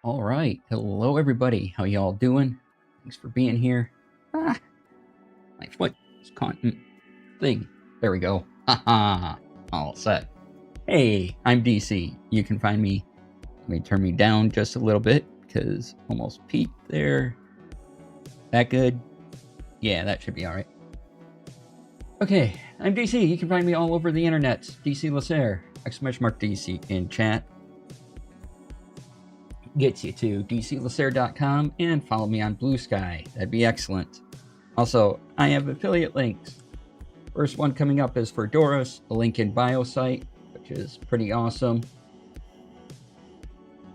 All right. Hello, everybody. How y'all doing? Thanks for being here. My foot is caught in thing. There we go. Haha. All set. Hey, I'm DC. You can find me. Let me turn me down just a little bit because almost peaked there. That good? Yeah, that should be all right. Okay, I'm DC. You can find me all over the internet. DC Lasair. !DC in chat. Gets you to dclasair.com and follow me on Blue Sky. That'd be excellent. Also, I have affiliate links. First one coming up is for Doris, a link in bio site, which is pretty awesome.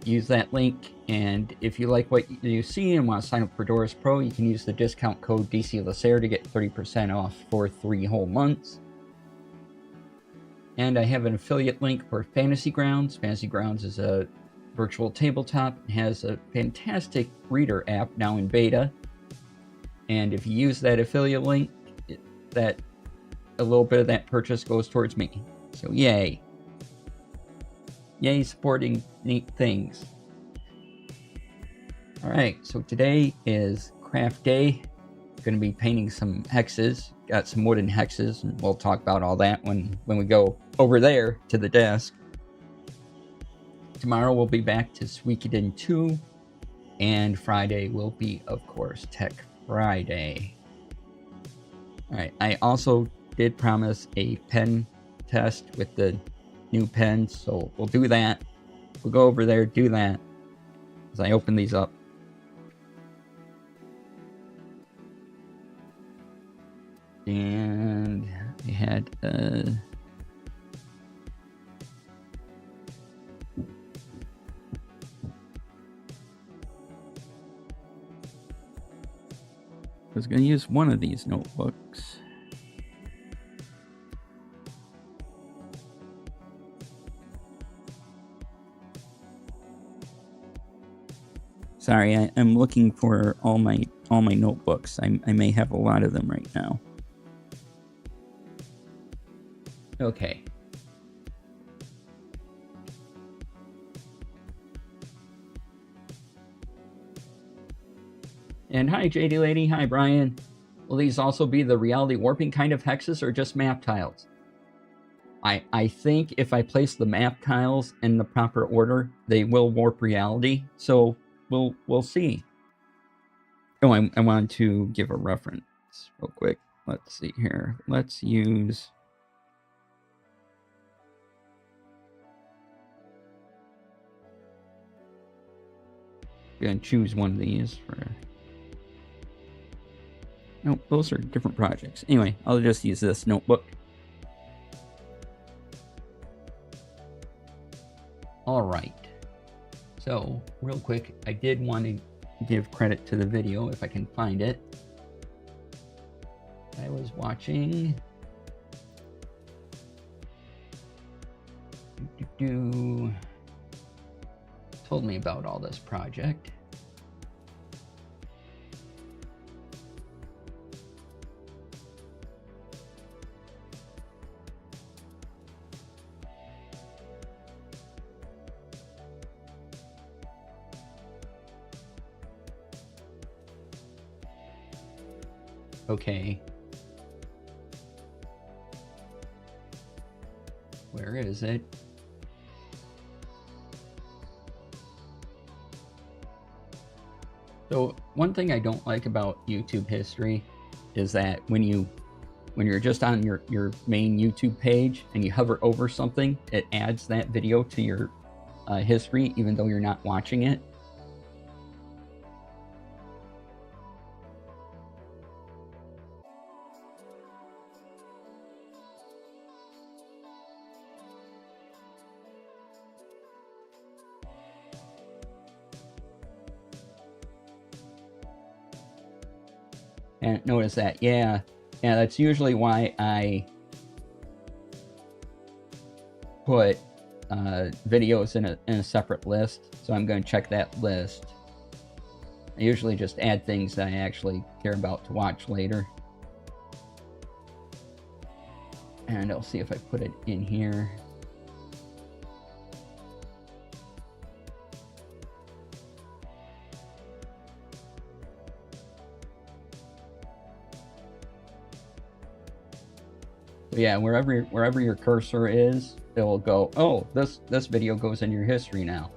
Use that link, and if you like what you see and want to sign up for Doris Pro, you can use the discount code DCLasair to get 30% off for 3 whole months. And I have an affiliate link for Fantasy Grounds. Fantasy Grounds is a virtual tabletop. It has a fantastic reader app now in beta. And if you use that affiliate link, a little bit of that purchase goes towards me. So yay. Yay, supporting neat things. Alright, so today is craft day. Going to be painting some hexes. Got some wooden hexes, and we'll talk about all that when we go over there to the desk. Tomorrow we'll be back to Suikoden 2, and Friday will be, of course, Tech Friday. Alright, I also did promise a pen test with the new pens, so we'll do that. We'll go over there, do that, as I open these up. And I had I was going to use one of these notebooks. Sorry, I'm looking for all my notebooks. I may have a lot of them right now. Okay. And hi, JD Lady. Hi, Brian. Will these also be the reality warping kind of hexes or just map tiles? I think if I place the map tiles in the proper order, they will warp reality. So we'll see. Oh, I wanted to give a reference real quick. Let's see here. Let's use... I'm going to choose one of these for... Nope, those are different projects. Anyway, I'll just use this notebook. Alright. So, real quick, I did want to give credit to the video, if I can find it. I was watching... Told me about all this project. Okay. Where is it? So one thing I don't like about YouTube history is that when you're just on your main YouTube page and you hover over something, it adds that video to your history even though you're not watching it. And notice that, yeah, that's usually why I put videos in a separate list. So I'm going to check that list. I usually just add things that I actually care about to watch later. And I'll see if I put it in here. But yeah, wherever your cursor is, it will go, oh, this video goes in your history now.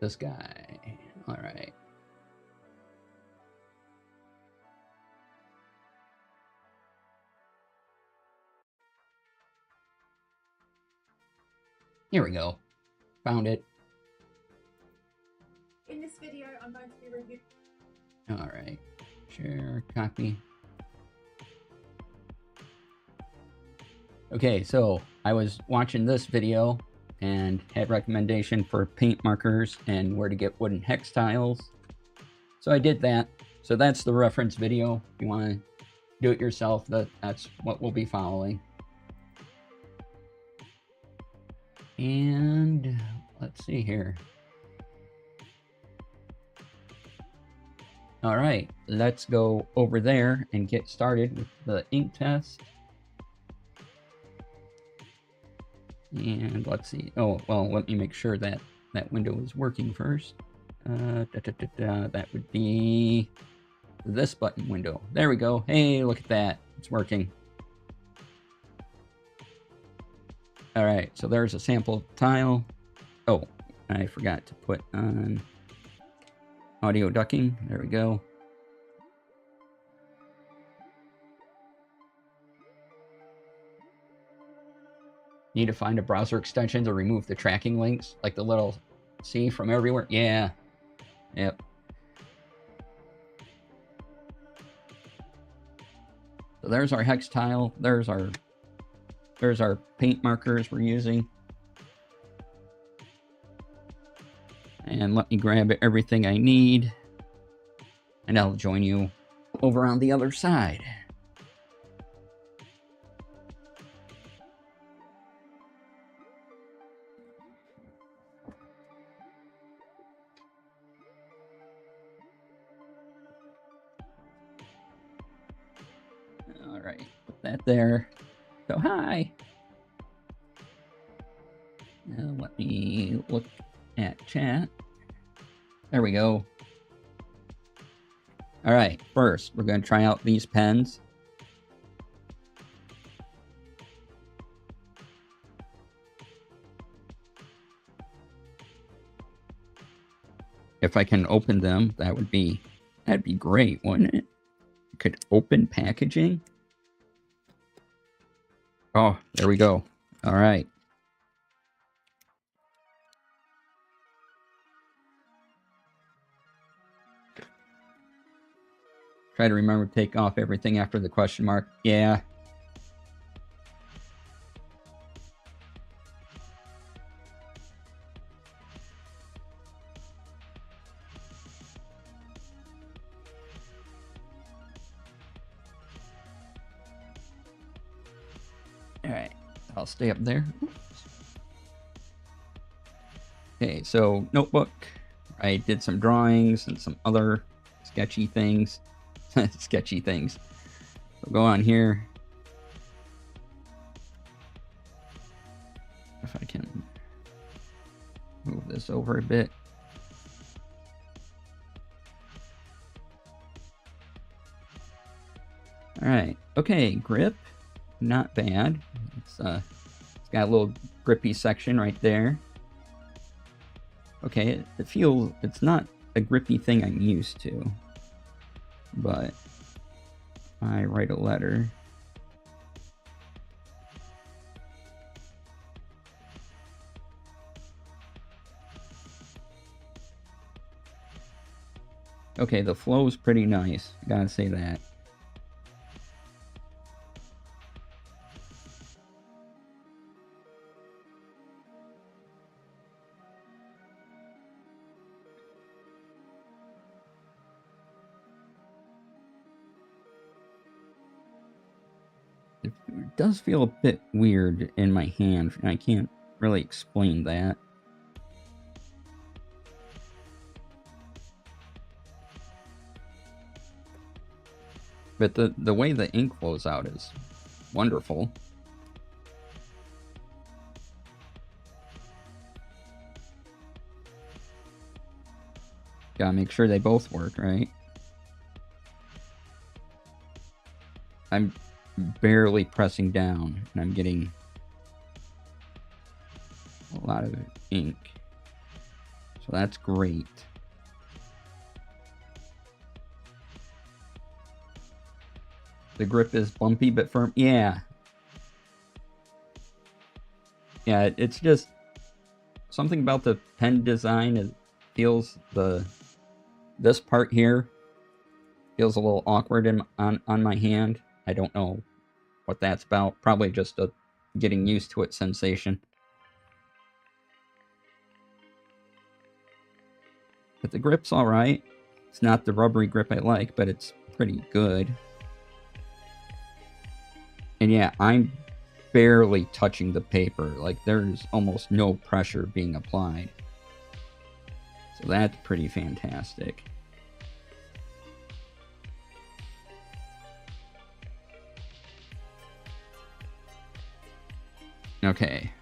This guy. All right. Here we go. Found it. In this video, I'm going to be reviewing. All right. Share, copy. Okay, so I was watching this video and had recommendation for paint markers and where to get wooden hex tiles. So I did that. So that's the reference video. If you want to do it yourself, that's what we'll be following. And let's see here. All right, let's go over there and get started with the ink test. And let's see. Oh, well, let me make sure that that window is working first. That would be this button window. There we go. Hey, look at that. It's working. All right, so there's a sample tile. Oh, I forgot to put on audio ducking. There we go. Need to find a browser extension to remove the tracking links, like the little C from everywhere. Yeah. Yep. So there's our hex tile. There's our paint markers we're using. And let me grab everything I need. And I'll join you over on the other side. All right, put that there. So hi. Now let me look at chat. There we go. All right, first we're going to try out these pens. If I can open them, that'd be great, wouldn't it? Could open packaging. Oh, there we go. All right. Try to remember to take off everything after the question mark. Yeah. All right. I'll stay up there. Oops. Okay, so notebook. I did some drawings and some other sketchy things. Sketchy things. So go on here. If I can move this over a bit. All right. Okay, grip. Not bad. It's got a little grippy section right there. Okay, it feels, it's not a grippy thing I'm used to. But I write a letter. Okay, the flow's pretty nice. Gotta say that. It does feel a bit weird in my hand, and I can't really explain that. But the way the ink flows out is wonderful. Gotta make sure they both work, right? I'm barely pressing down, and I'm getting a lot of ink. So that's great. The grip is bumpy but firm. Yeah. Yeah, it's just something about the pen design. It feels this part here feels a little awkward on my hand. I don't know what that's about. Probably just a getting used to it sensation. But the grip's alright. It's not the rubbery grip I like, but it's pretty good. And yeah, I'm barely touching the paper. Like, there's almost no pressure being applied. So that's pretty fantastic. Okay,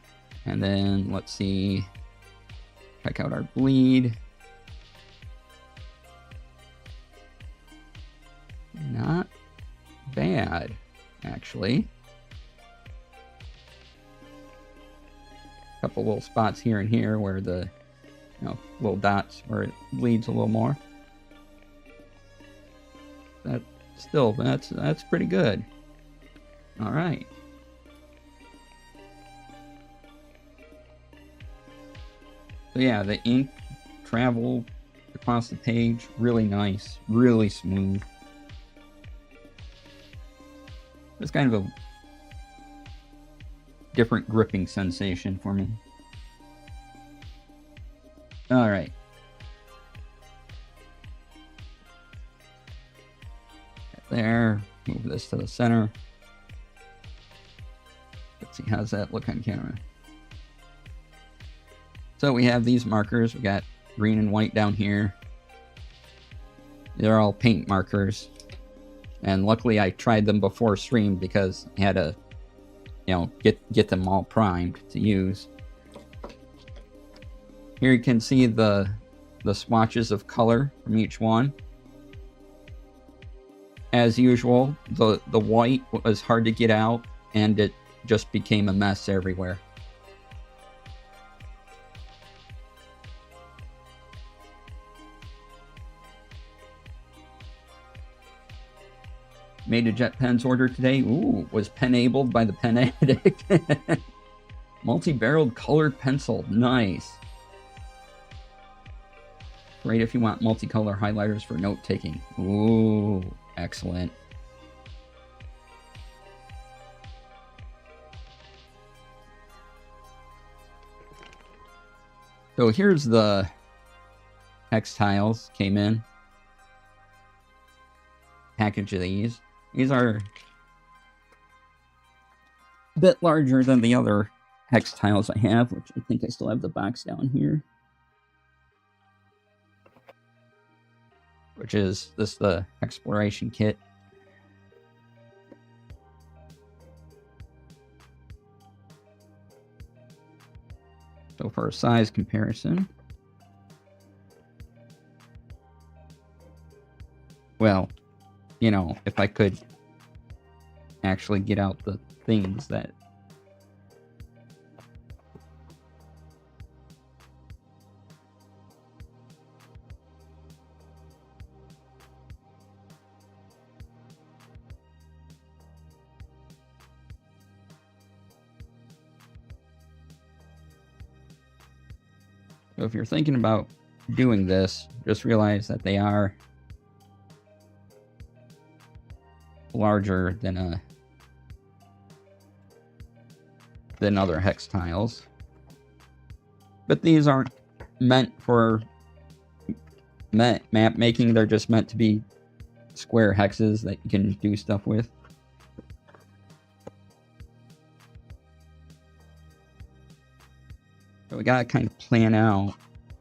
and then let's see, check out our bleed. Not bad, actually. A couple little spots here and here where the, little dots where it bleeds a little more. That's pretty good. All right. So yeah, the ink travel across the page, really nice, really smooth. It's kind of a different gripping sensation for me. All right. There, move this to the center. Let's see, how's that look on camera? So we have these markers. We got green and white down here. They're all paint markers. And luckily I tried them before stream because I had to, get them all primed to use. Here you can see the swatches of color from each one. As usual, the white was hard to get out and it just became a mess everywhere. Made a Jet Pens order today. Ooh, was pen-abled by the pen addict. Multi-barreled colored pencil. Nice. Great if you want multicolor highlighters for note-taking. Ooh, excellent. So here's the hex tiles. Came in. Package of these. These are a bit larger than the other hex tiles I have, which I think I still have the box down here. Which is the exploration kit. So for a size comparison, well, if I could actually get out the things that So if you're thinking about doing this, just realize that they are larger than other hex tiles. But these aren't meant for map making, they're just meant to be square hexes that you can do stuff with. So we gotta kind of plan out,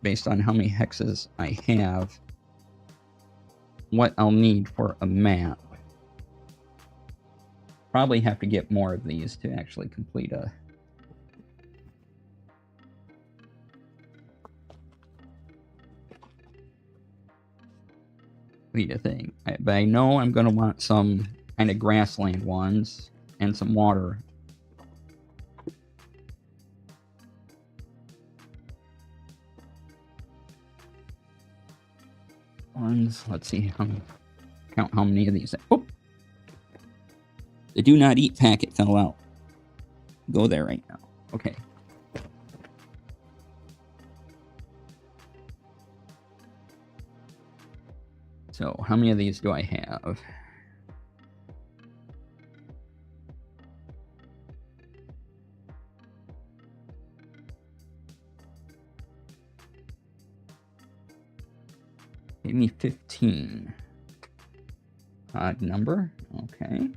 based on how many hexes I have, what I'll need for a map. Probably have to get more of these to actually complete a... complete a thing. But I know I'm going to want some kind of grassland ones and some water. Ones. Let's see. Count how many of these. Oh! The do not eat packet fell out. Go there right now. Okay. So, how many of these do I have? Give me 15. Odd number. Okay.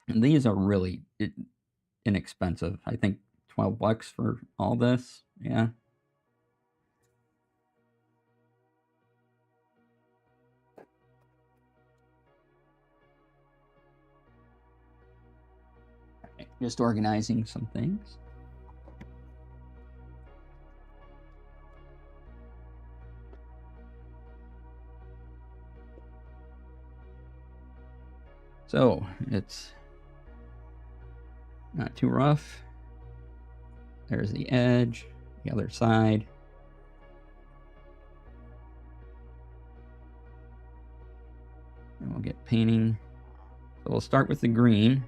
And these are really inexpensive. I think 12 bucks for all this. Yeah. Okay, just organizing some things. So, it's not too rough. There's the edge, the other side. And we'll get painting. So we'll start with the green.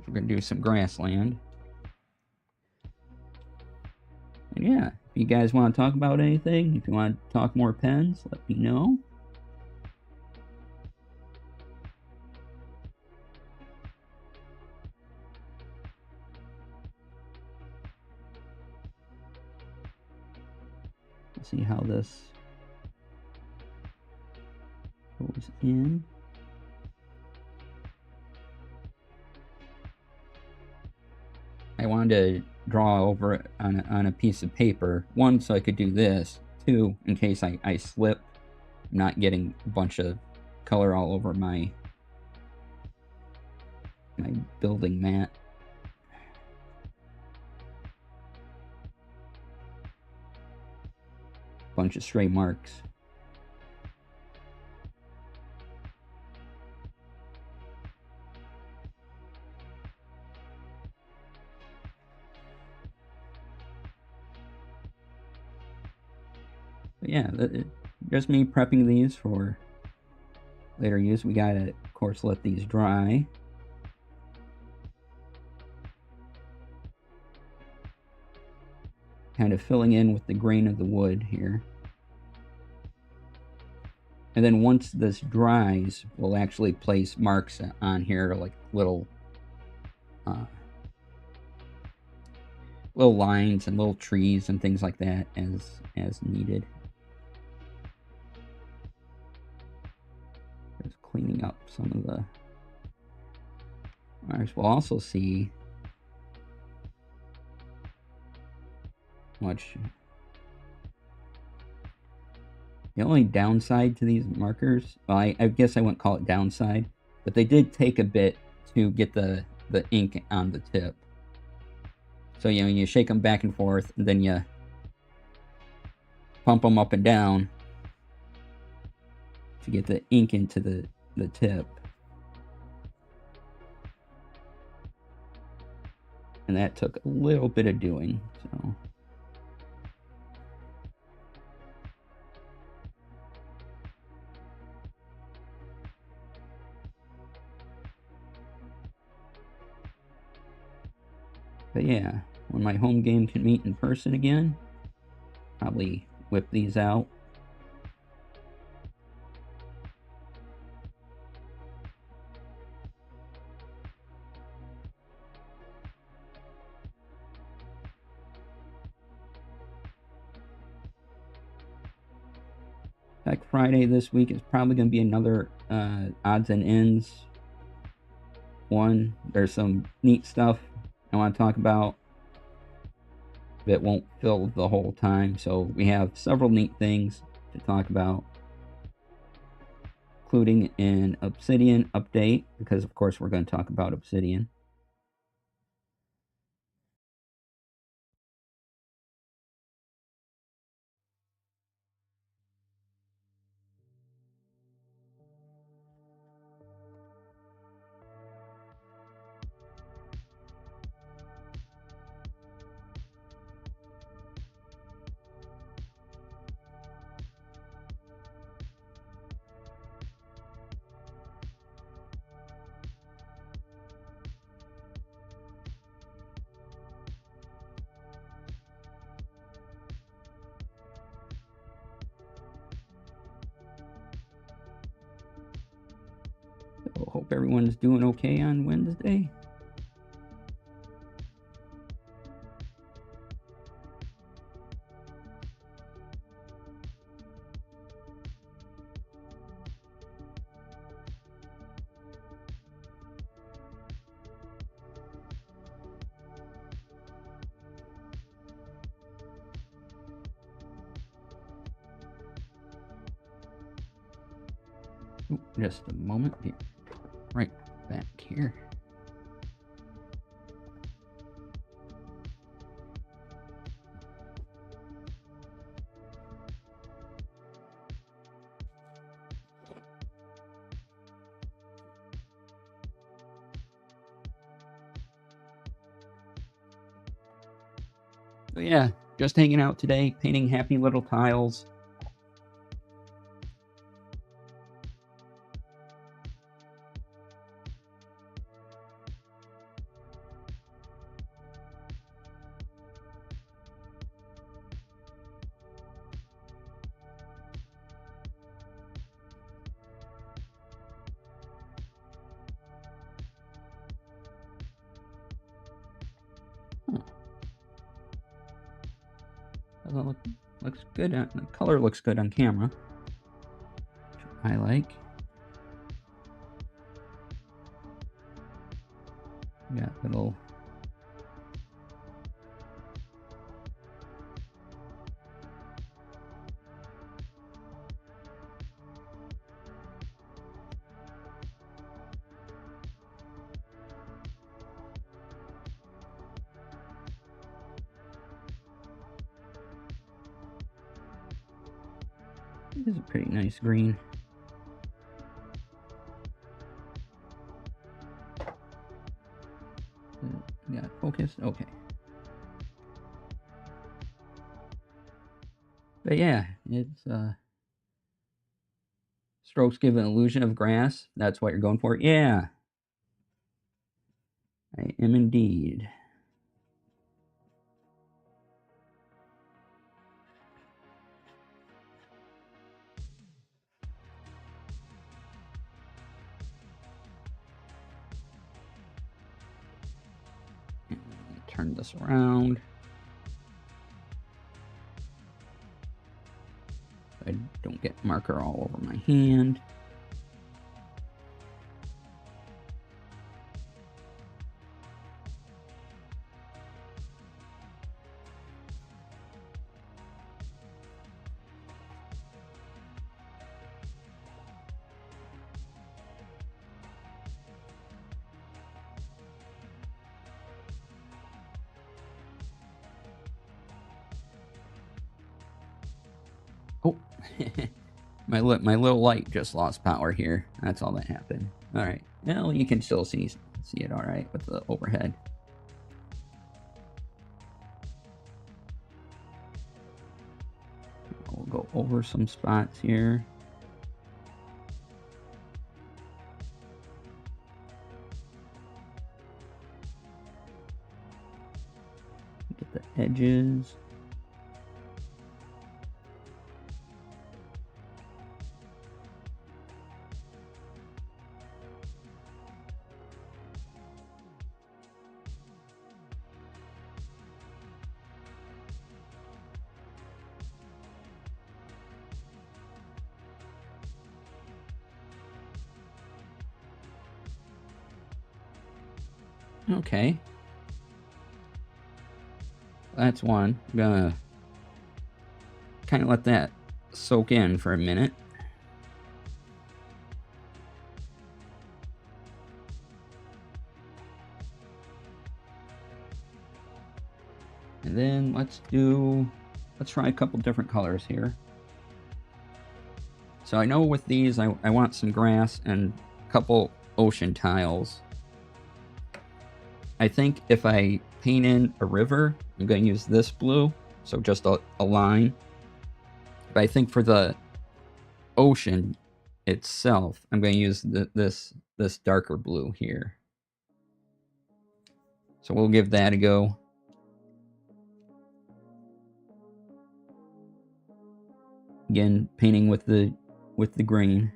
We're going to do some grassland. And yeah, if you guys want to talk about anything, if you want to talk more pens, let me know. Let's see how this goes in. I wanted to draw over it on a piece of paper. One, so I could do this. Two, in case I slip, I'm not getting a bunch of color all over my building mat. Bunch of stray marks. But yeah, just me prepping these for later use. We gotta, of course, let these dry. Kind of filling in with the grain of the wood here. And then once this dries, we'll actually place marks on here, like little lines and little trees and things like that as needed. Just cleaning up some of the marks. We'll also see much. The only downside to these markers, well, I guess I wouldn't call it downside, but they did take a bit to get the ink on the tip. So, you know, you shake them back and forth, and then you pump them up and down to get the ink into the tip. And that took a little bit of doing, so. But yeah, when my home game can meet in person again, probably whip these out. Tech Friday this week is probably going to be another odds and ends one. There's some neat stuff I want to talk about that won't fill the whole time, so we have several neat things to talk about, including an Obsidian update, because of course we're going to talk about Obsidian. So hope everyone's doing okay on Wednesday. Ooh, just a moment. Be right back here. So yeah, just hanging out today, painting happy little tiles. Huh. Looks good. The color looks good on camera, which I like. Got little this is a pretty nice green. Got it focused. Okay. But yeah, it's strokes give an illusion of grass. That's what you're going for. Yeah, I am indeed. Turn this around. I don't get marker all over my hand. Oh, my little light just lost power here. That's all that happened. All right. Well, you can still see it all right with the overhead. We'll go over some spots here. Get the edges. Okay. That's one. I'm gonna kind of let that soak in for a minute. And then let's try a couple different colors here. So I know with these, I want some grass and a couple ocean tiles. I think if I paint in a river, I'm going to use this blue, so just a line. But I think for the ocean itself, I'm going to use this darker blue here. So we'll give that a go. Again, painting with the green.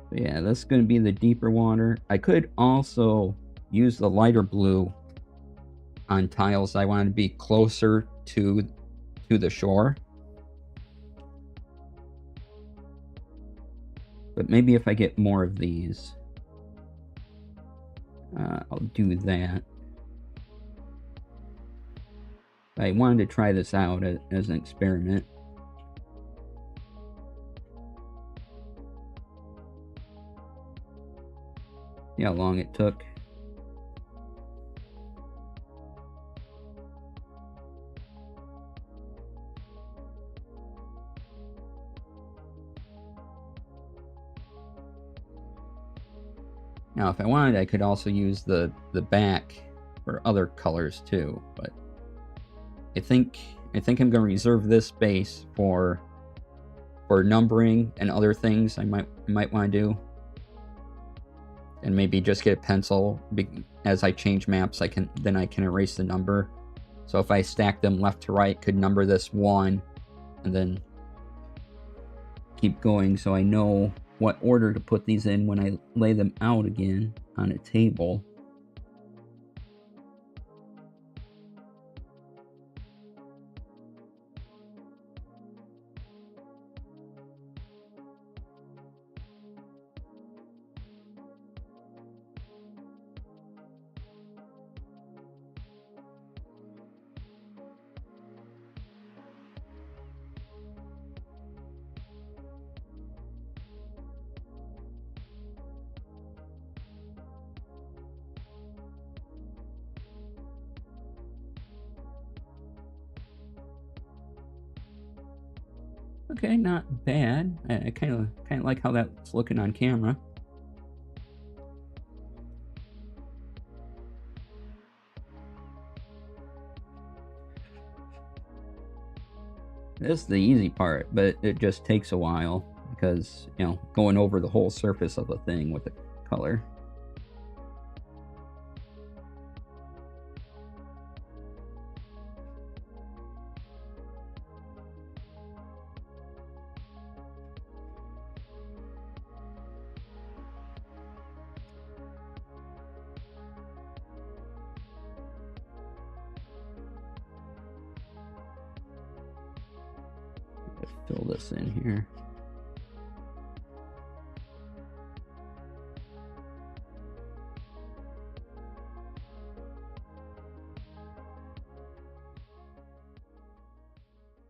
But yeah, that's going to be the deeper water. I could also use the lighter blue on tiles I want to be closer to the shore. But maybe if I get more of these, I'll do that. I wanted to try this out as an experiment. See how long it took. Now, if I wanted, I could also use the back for other colors too, but I think I'm going to reserve this space for numbering and other things I might want to do, and maybe just get a pencil. As I change maps, I can erase the number. So if I stack them left to right, could number this 1, and then keep going, so I know what order to put these in when I lay them out again on a table. Okay, not bad. I kind of like how that's looking on camera. This is the easy part, but it just takes a while because, you know, going over the whole surface of the thing with the color. Fill this in here.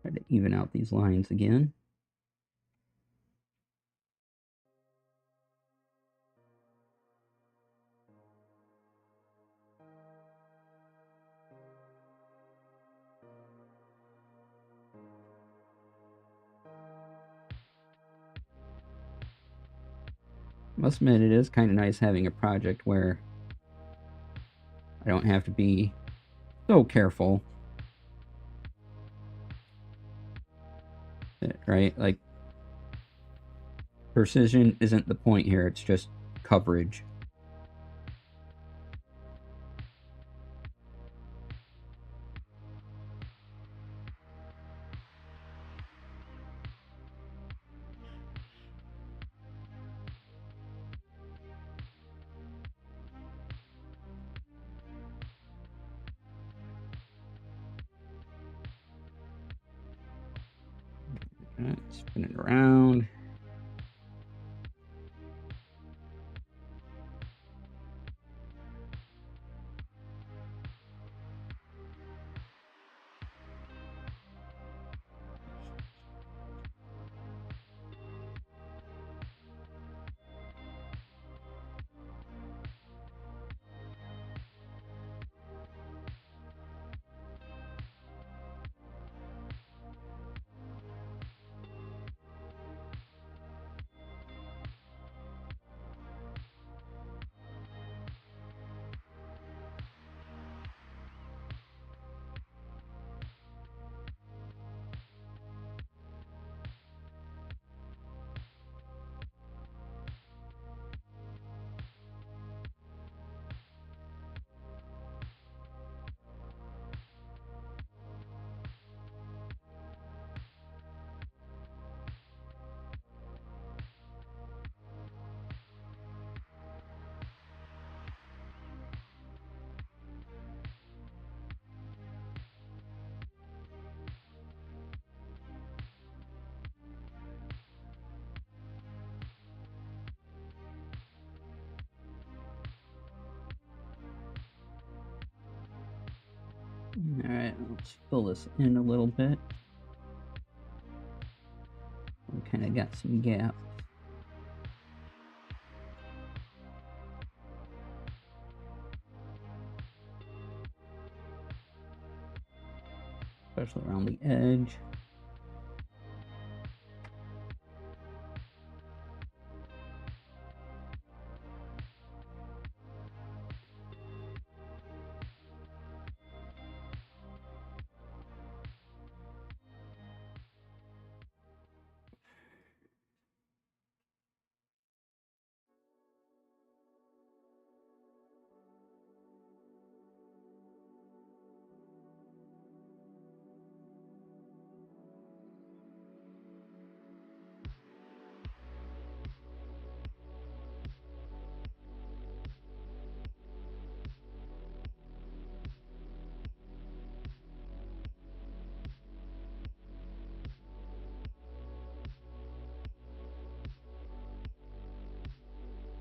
Try to even out these lines again. Must admit, it is kind of nice having a project where I don't have to be so careful. Right? Like, precision isn't the point here, it's just coverage. Spin it around. Let's fill this in a little bit. We kind of got some gaps. Especially around the edge.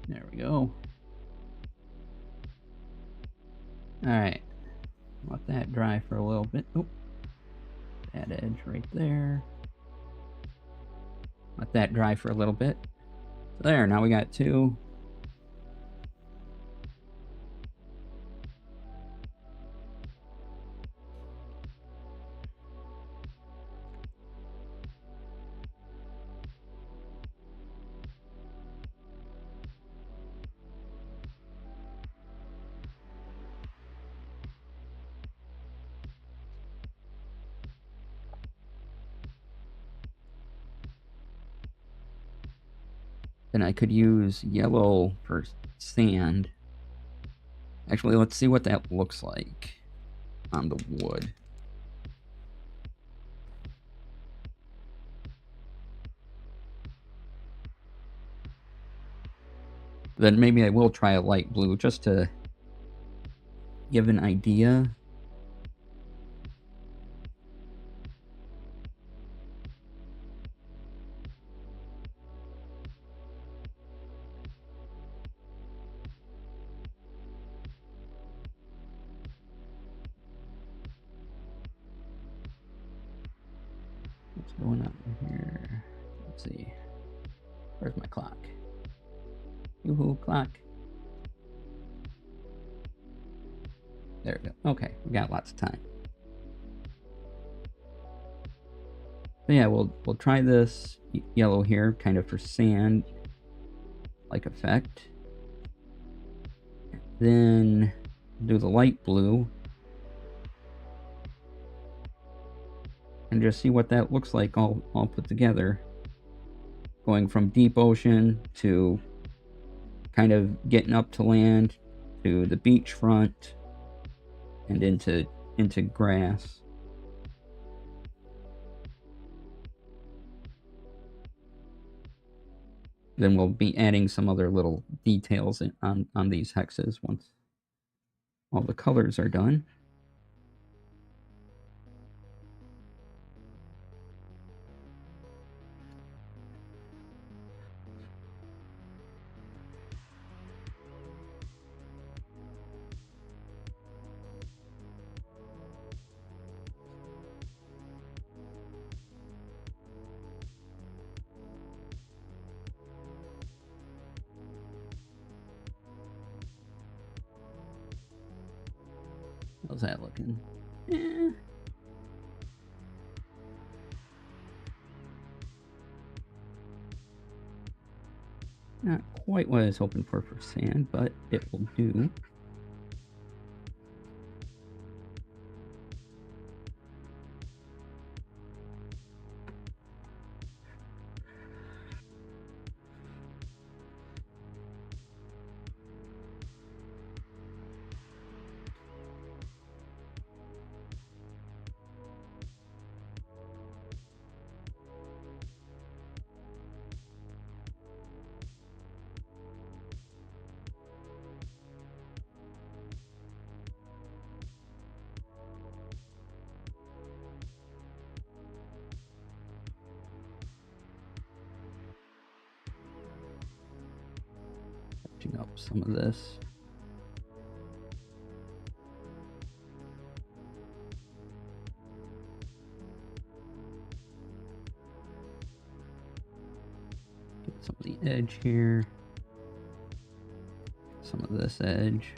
There we go. Alright. Let that dry for a little bit. Oh, that edge right there. Let that dry for a little bit. So there, now we got two. Then I could use yellow for sand. Actually, let's see what that looks like on the wood. Then maybe I will try a light blue just to give an idea. What's going on here? Let's see. Where's my clock? Yoo-hoo, clock. There we go. Okay, we got lots of time. But yeah, we'll try this yellow here, kind of for sand like effect. Then do the light blue and just see what that looks like all put together. Going from deep ocean to kind of getting up to land to the beachfront and into grass. Then we'll be adding some other little details on these hexes once all the colors are done. How's that looking? Eh. Not quite what I was hoping for sand, but it will do. Touching up some of this. edge here. Some of this edge.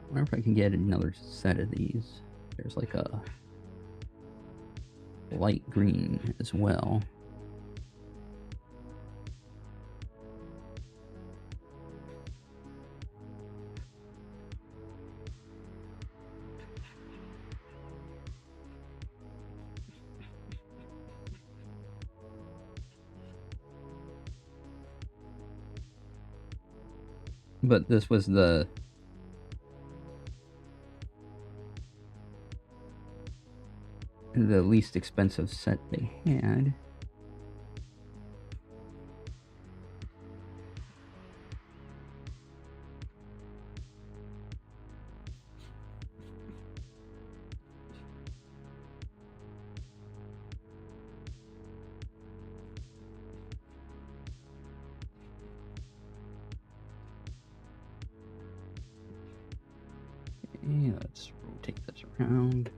I wonder if I can get another set of these. There's like a light green as well. But this was the least expensive set they had. Okay, let's rotate this around.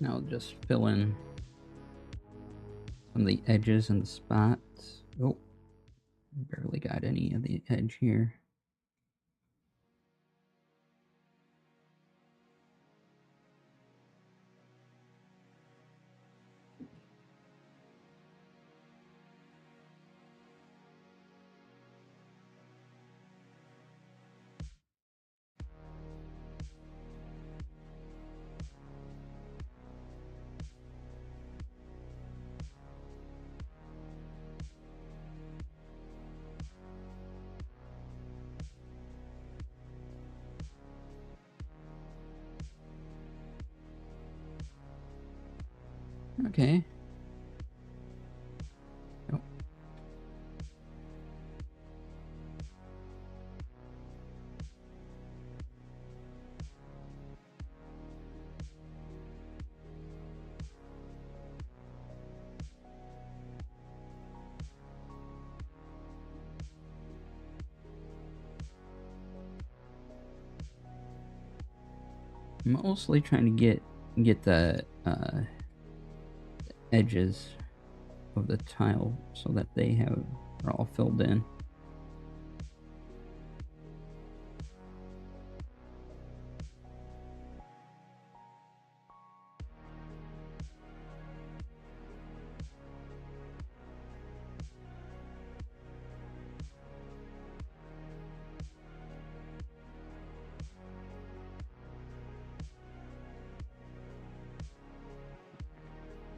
Now just fill in some of the edges and the spots. Oh, barely got any of the edge here. Okay. Oh. Mostly trying to get the edges of the tile so that they are all filled in.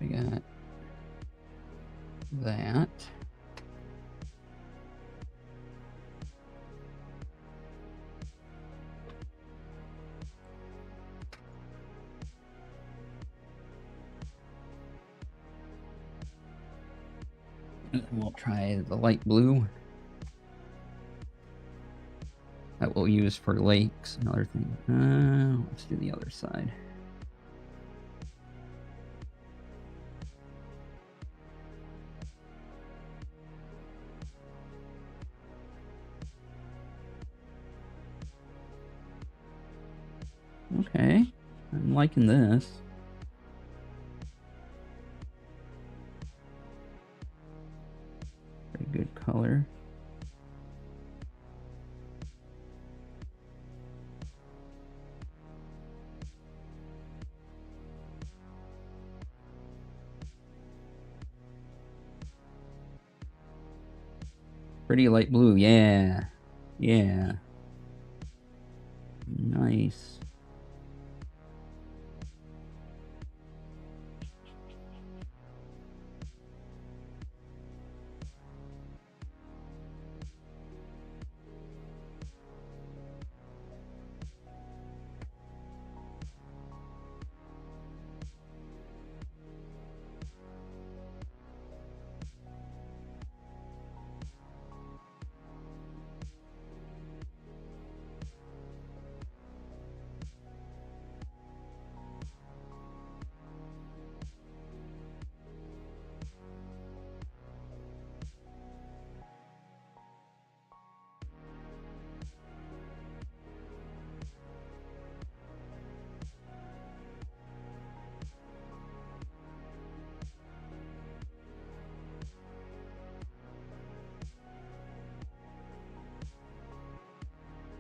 We got that. And we'll try the light blue that we'll use for lakes and other things. Let's do the other side. Okay, I'm liking this. good color. Pretty light blue, yeah. Yeah. Nice.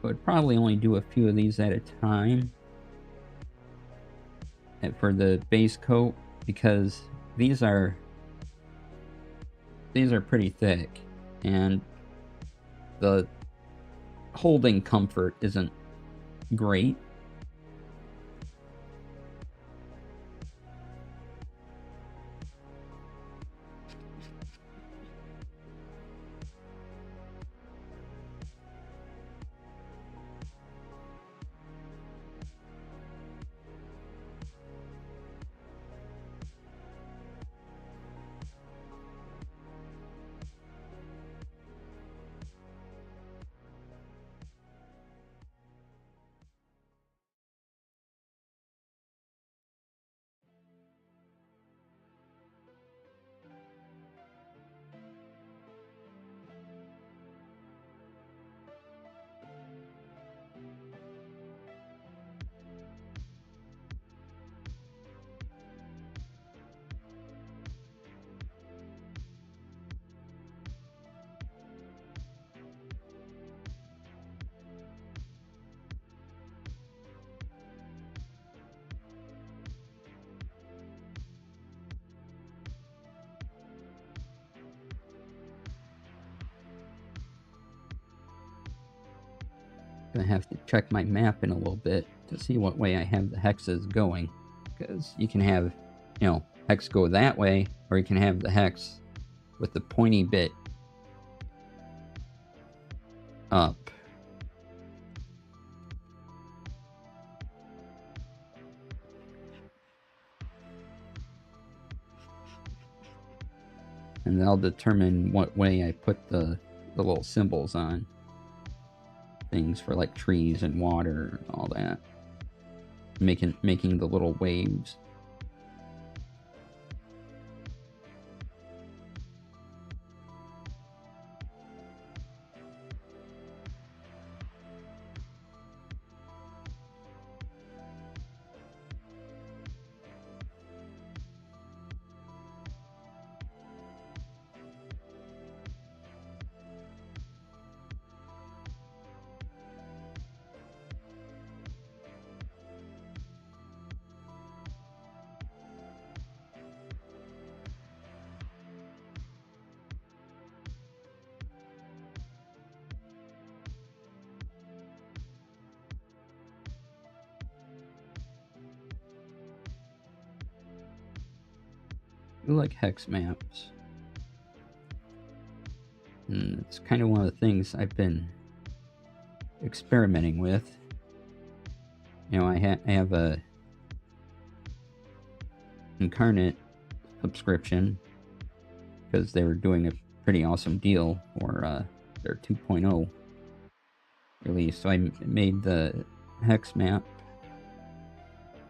Would probably only do a few of these at a time for the base coat, because these are pretty thick, and the holding comfort isn't great. Gonna have to check my map in a little bit to see what way I have the hexes going, because you can have, you know, hex go that way, or you can have the hex with the pointy bit up. And that'll determine what way I put the little symbols on things for like trees and water and all that. Making the little waves. I like hex maps. And it's kind of one of the things I've been experimenting with. You know, I have a Incarnate subscription because they were doing a pretty awesome deal for their 2.0 release. So I made the hex map,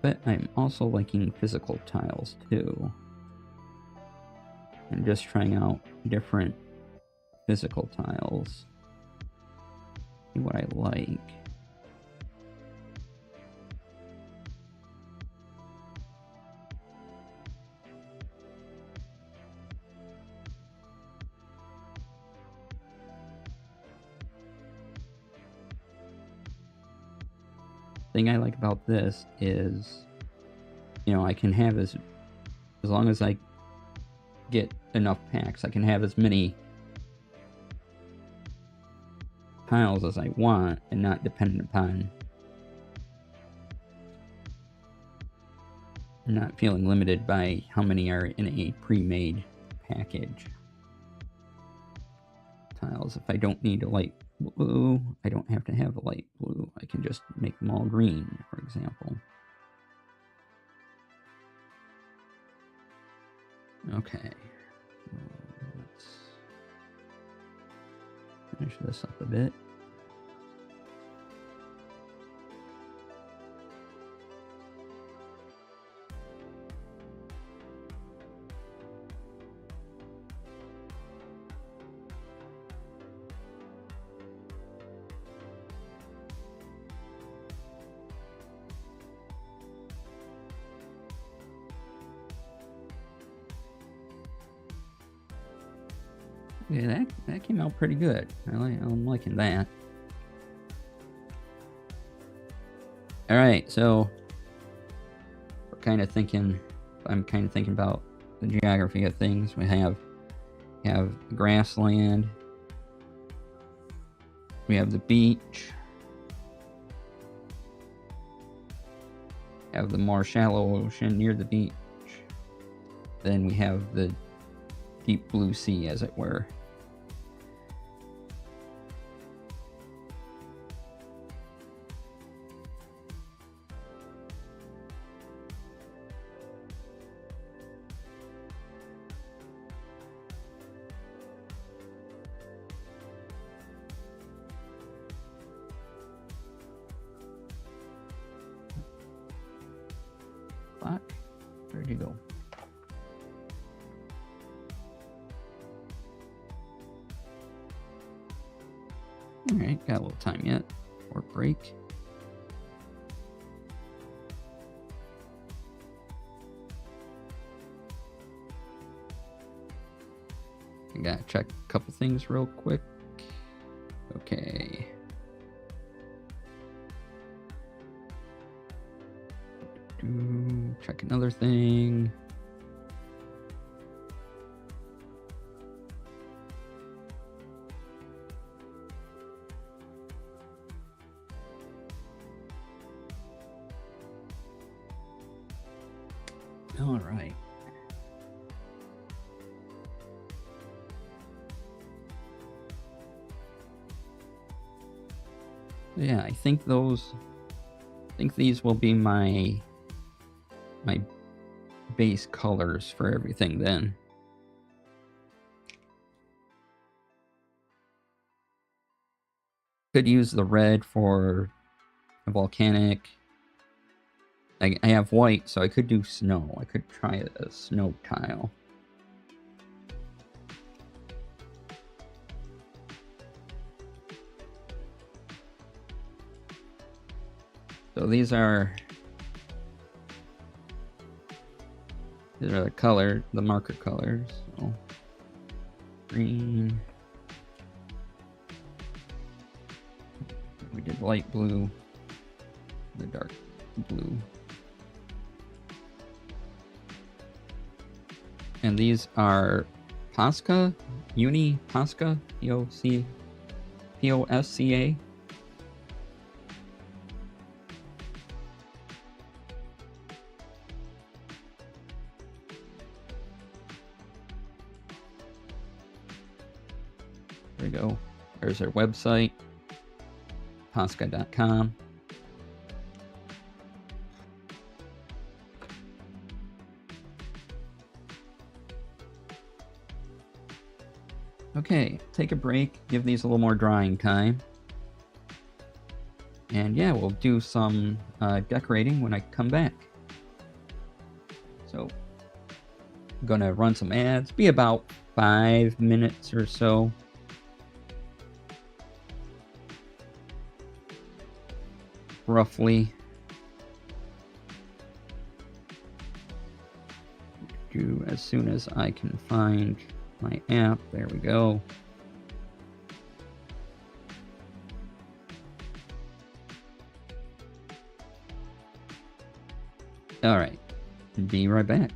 but I'm also liking physical tiles too. And just trying out different physical tiles. See what I like. thing I like about this is, you know, I can have as long as I get enough packs, I can have as many tiles as I want and not dependent upon not feeling limited by how many are in a pre-made package. Tiles, if I don't need a light blue, I don't have to have a light blue. I can just make them all green, for example. Okay. Let's finish this up a bit. Yeah, that came out pretty good. I'm liking that. All right, so we're kind of thinking. I'm kind of thinking about the geography of things. We have grassland. We have the beach. Have the more shallow ocean near the beach. Then we have the deep blue sea, as it were. Fuck. Where'd you go? Alright, got a little time yet. Or break. I gotta check a couple things real quick. Okay. Check another thing. All right. Yeah, I think these will be my base colors for everything then. Could use the red for a volcanic. I have white, so I could do snow. I could try a snow tile. So these are the marker colors. So green. We did light blue, the dark blue. And these are Posca, Posca, P-O-S-C-A. There we go. There's their website, posca.com. Okay, take a break, give these a little more drying time. And yeah, we'll do some decorating when I come back. So, I'm gonna run some ads, be about 5 minutes or so. Roughly. As soon as I can find my app. There we go. Alright. Be right back.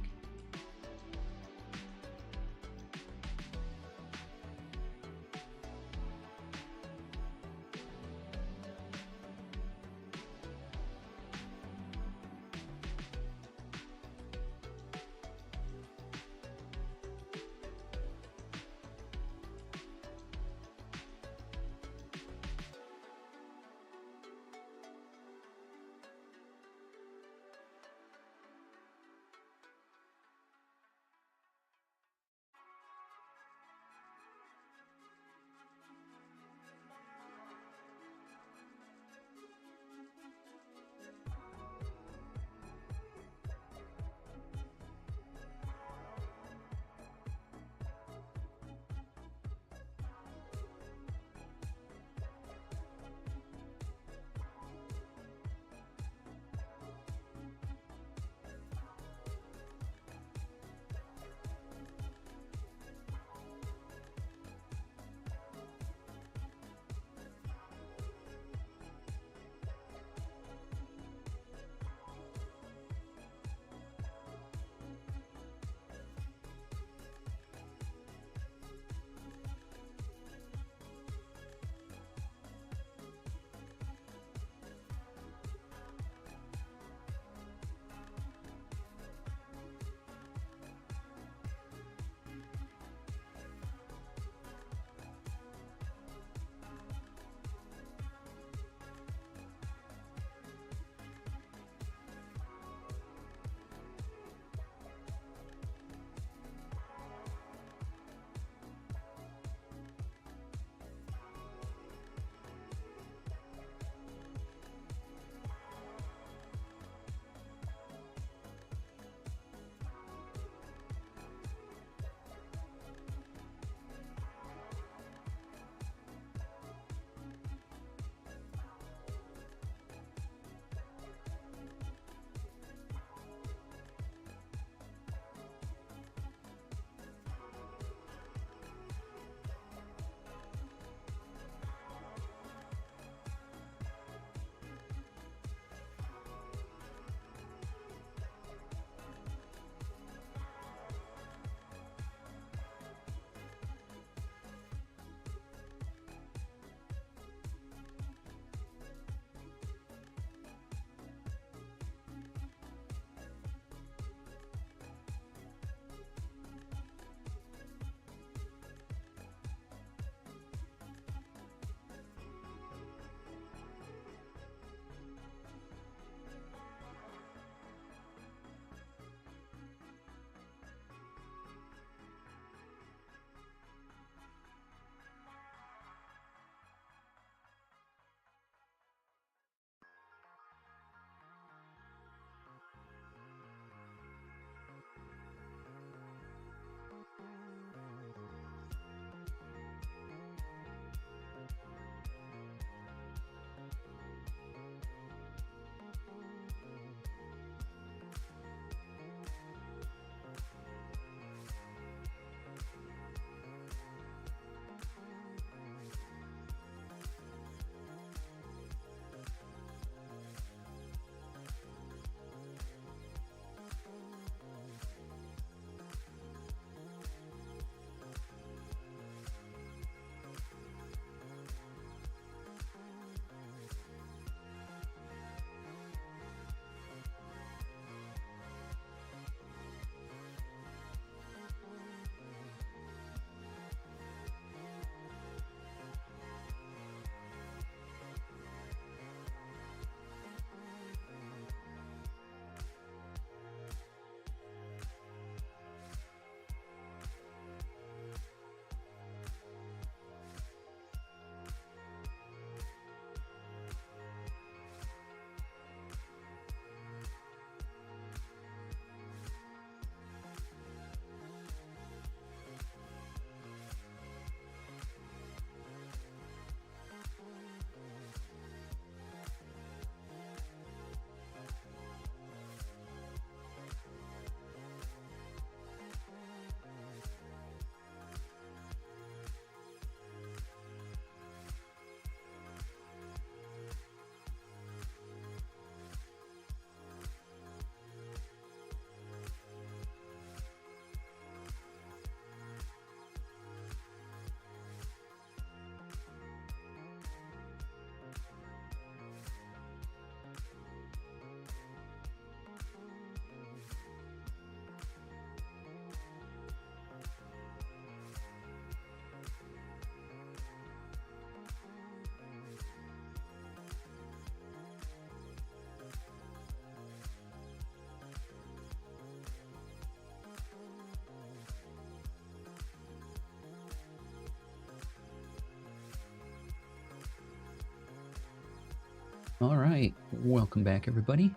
All right, welcome back, everybody.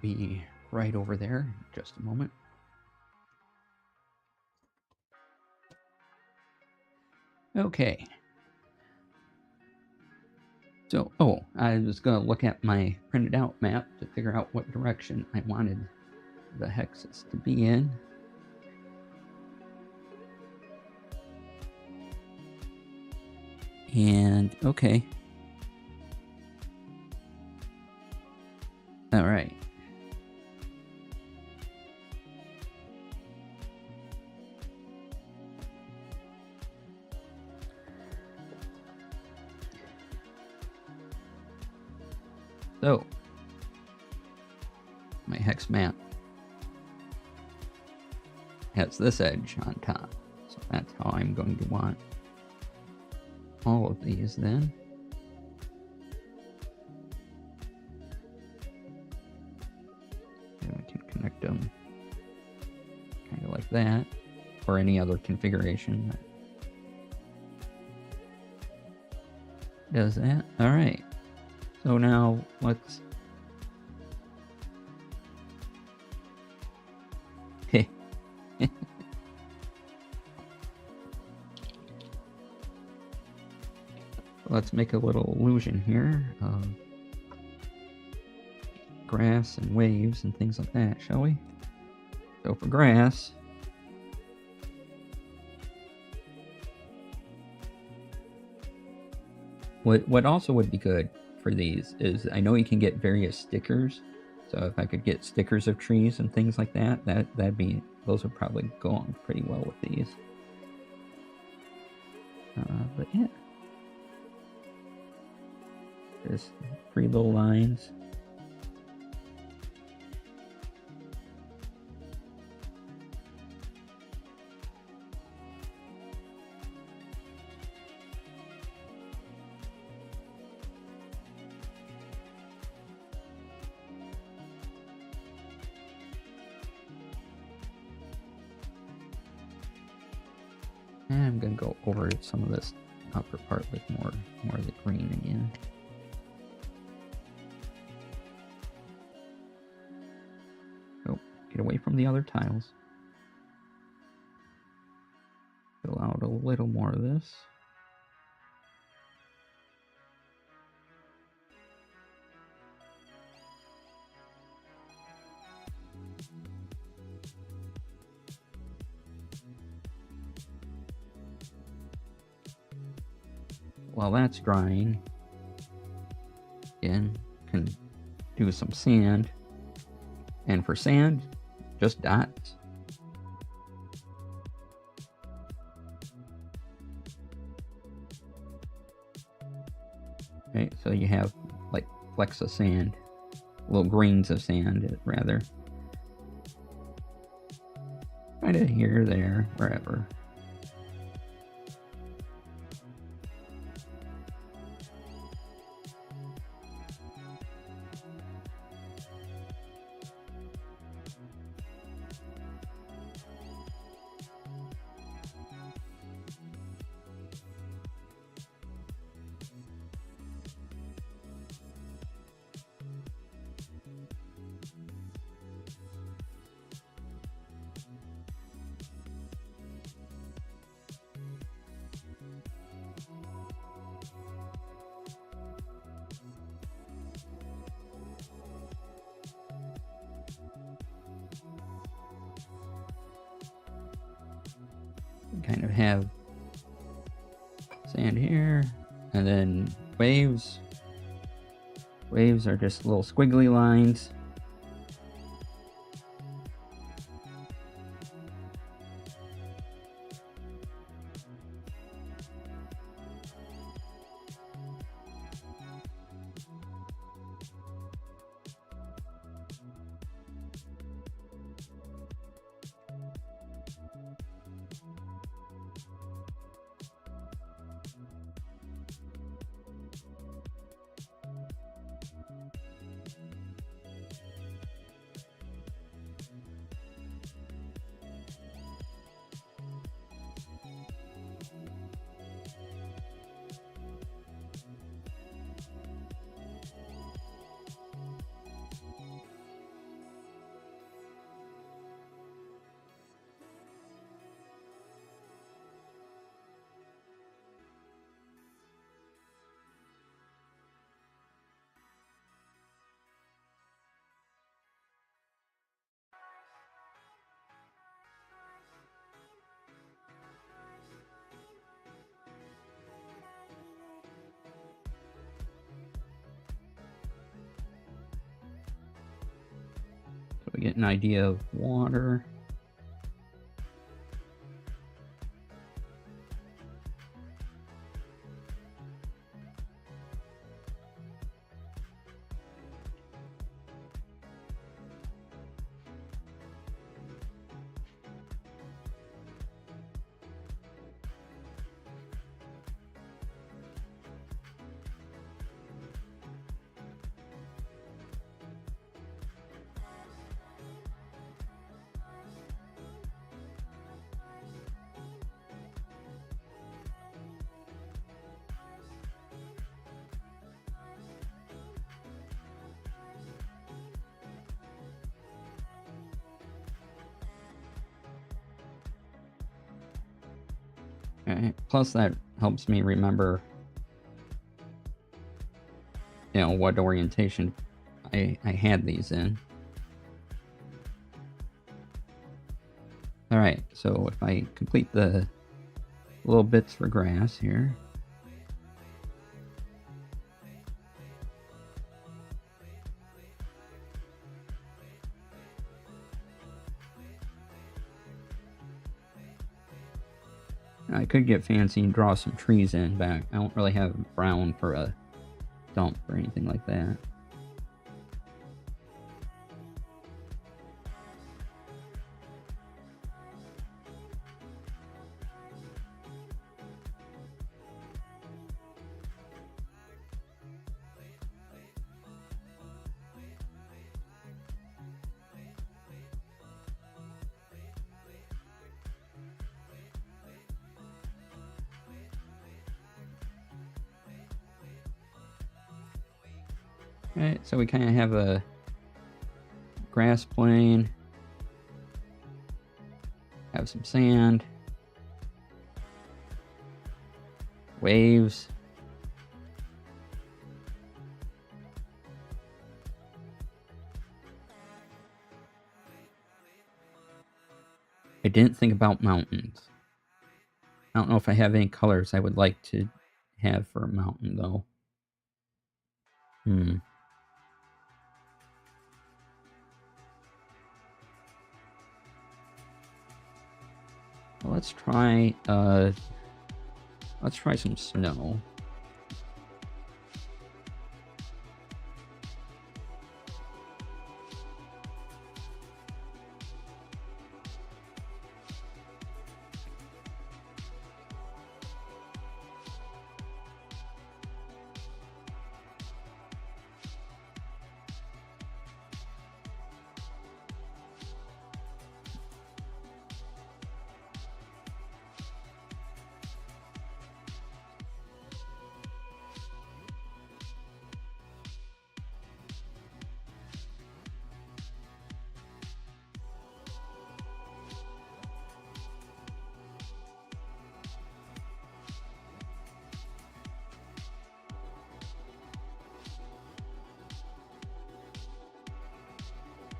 Be right over there in just a moment. Okay. So, I was going to look at my printed out map to figure out what direction I wanted the hexes to be in. And, okay. All right. So, my hex map has this edge on top. So that's how I'm going to want all of these then. And we can connect them kind of like that, or any other configuration that does that. All right. So now let's let's make a little illusion here of grass and waves and things like that, shall we? So for grass, what also would be good for these is, I know you can get various stickers. So if I could get stickers of trees and things like that, those would probably go on pretty well with these. But yeah, just 3 little lines. And I'm gonna go over some of this upper part with more of the green again. Oh, get away from the other tiles. Fill out a little more of this. While that's drying, again, can do some sand. And for sand, just dots. Okay, so you have like flecks of sand, little grains of sand, rather. Kind of here, there, wherever. Kind of have sand here, and then waves. Waves are just little squiggly lines. we get an idea of water. Okay. Plus that helps me remember, you know, what orientation I had these in. Alright, so if I complete the little bits for grass here. I could get fancy and draw some trees in back. I don't really have brown for a dump or anything like that. Alright, so we kind of have a grass plain, have some sand, waves, I didn't think about mountains. I don't know if I have any colors I would like to have for a mountain though. Well, let's try some snow.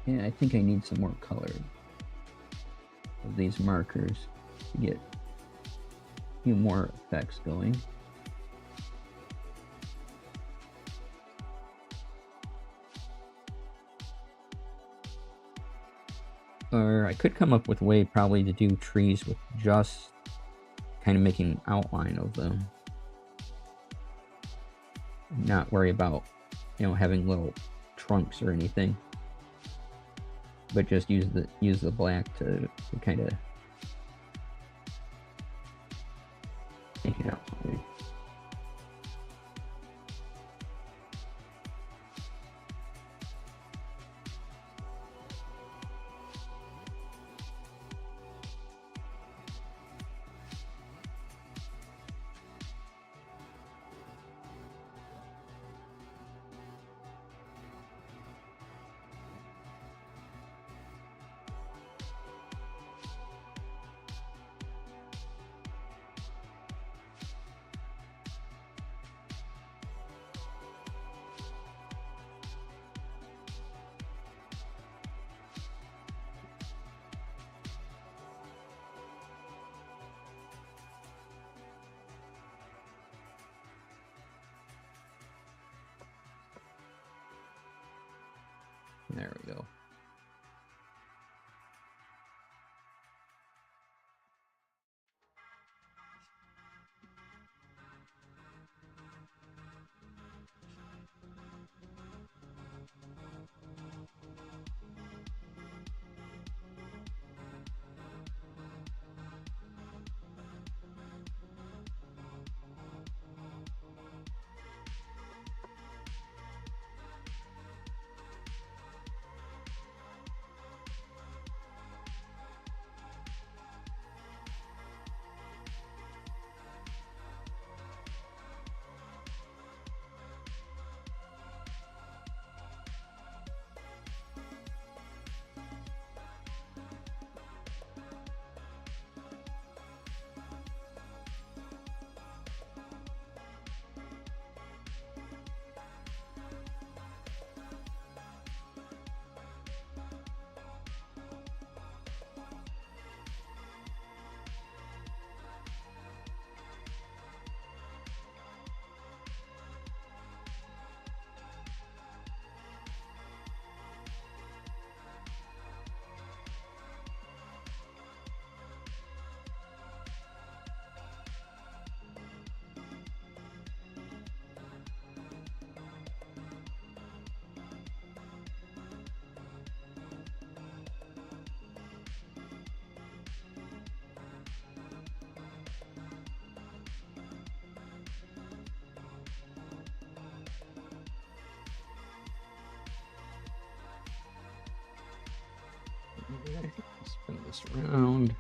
Yeah, I think I need some more color of these markers to get a few more effects going. Or I could come up with a way probably to do trees with just kind of making an outline of them. Not worry about, you know, having little trunks or anything. But just use the black to kind of make it out. Okay, spin this around.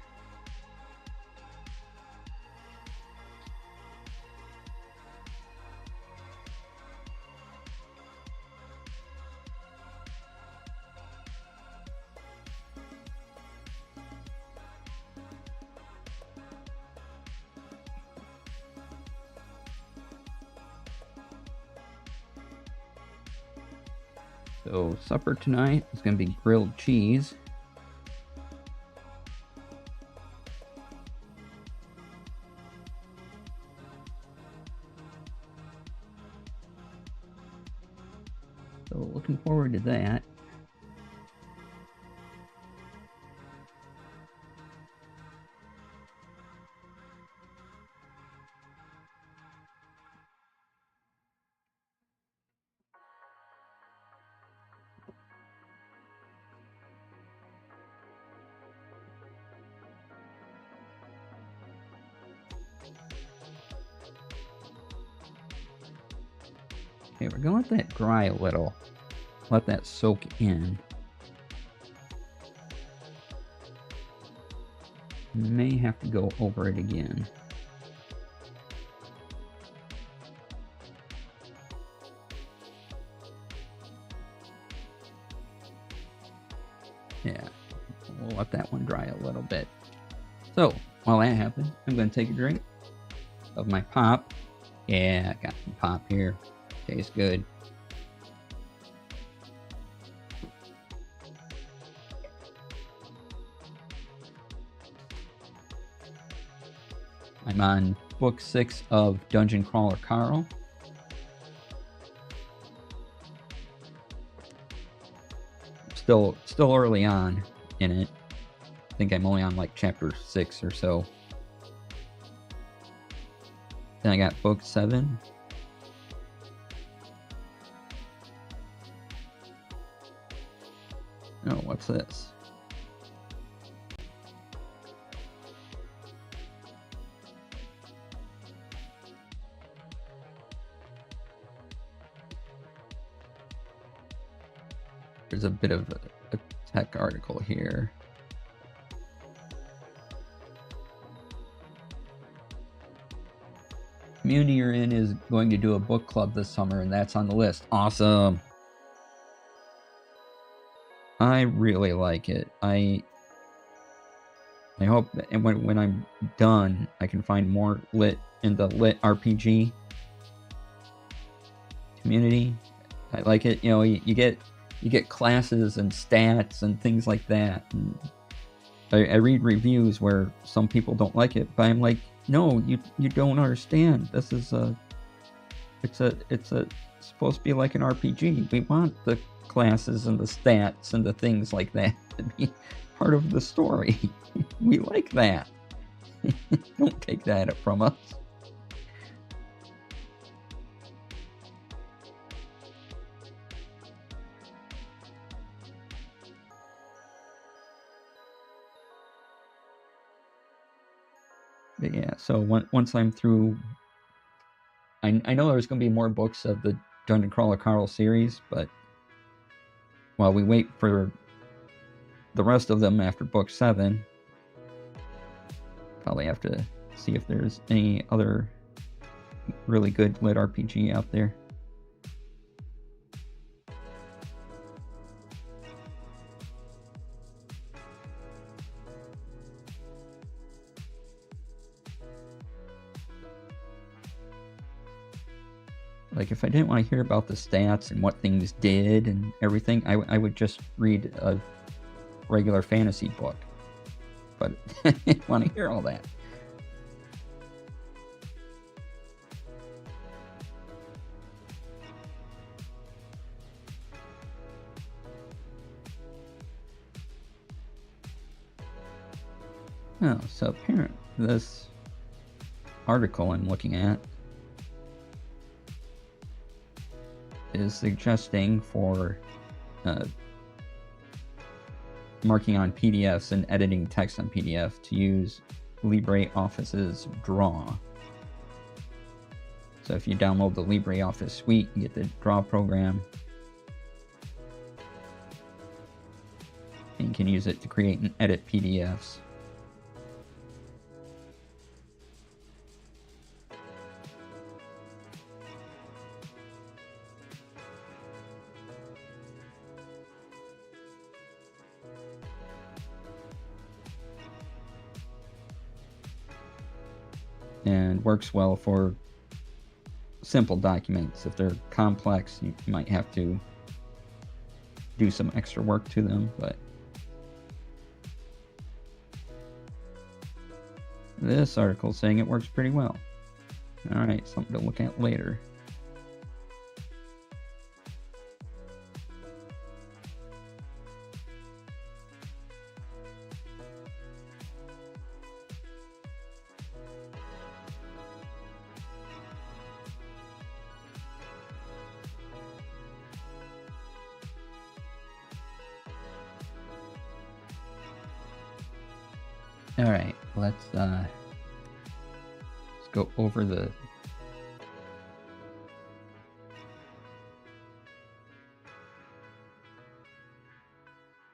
So supper tonight is going to be grilled cheese. So looking forward to that. Okay, we're gonna let that dry a little. Let that soak in. May have to go over it again. Yeah, we'll let that one dry a little bit. So, while that happens, I'm going to take a drink of my pop. Yeah, I got some pop here. Tastes good. I'm on book 6 of Dungeon Crawler Carl. Still early on in it. I think I'm only on like chapter 6 or so. Then I got book 7. Oh, what's this? There's a bit of a tech article here. Community you're in is going to do a book club this summer, and that's on the list. Awesome. I really like it. I hope that when I'm done, I can find more lit in the lit RPG community. I like it. You know, you get classes and stats and things like that. And I read reviews where some people don't like it, but I'm like, no, you don't understand. This is it's supposed to be like an RPG. We want the classes and the stats and the things like that to be part of the story. We like that. Don't take that from us. But yeah, so once I'm through, I know there's going to be more books of the Dungeon Crawler Carl series, but while we wait for the rest of them after book 7, probably have to see if there's any other really good lit RPG out there. Like, if I didn't want to hear about the stats and what things did and everything, I would just read a regular fantasy book. But I didn't want to hear all that. Oh, so apparently this article I'm looking at is suggesting for marking on PDFs and editing text on PDF to use LibreOffice's Draw. So if you download the LibreOffice suite, you get the Draw program, and You can use it to create and edit PDFs. And works well for simple documents. If they're complex, you might have to do some extra work to them, but this article is saying it works pretty well. Alright, something to look at later. Alright, let's go over the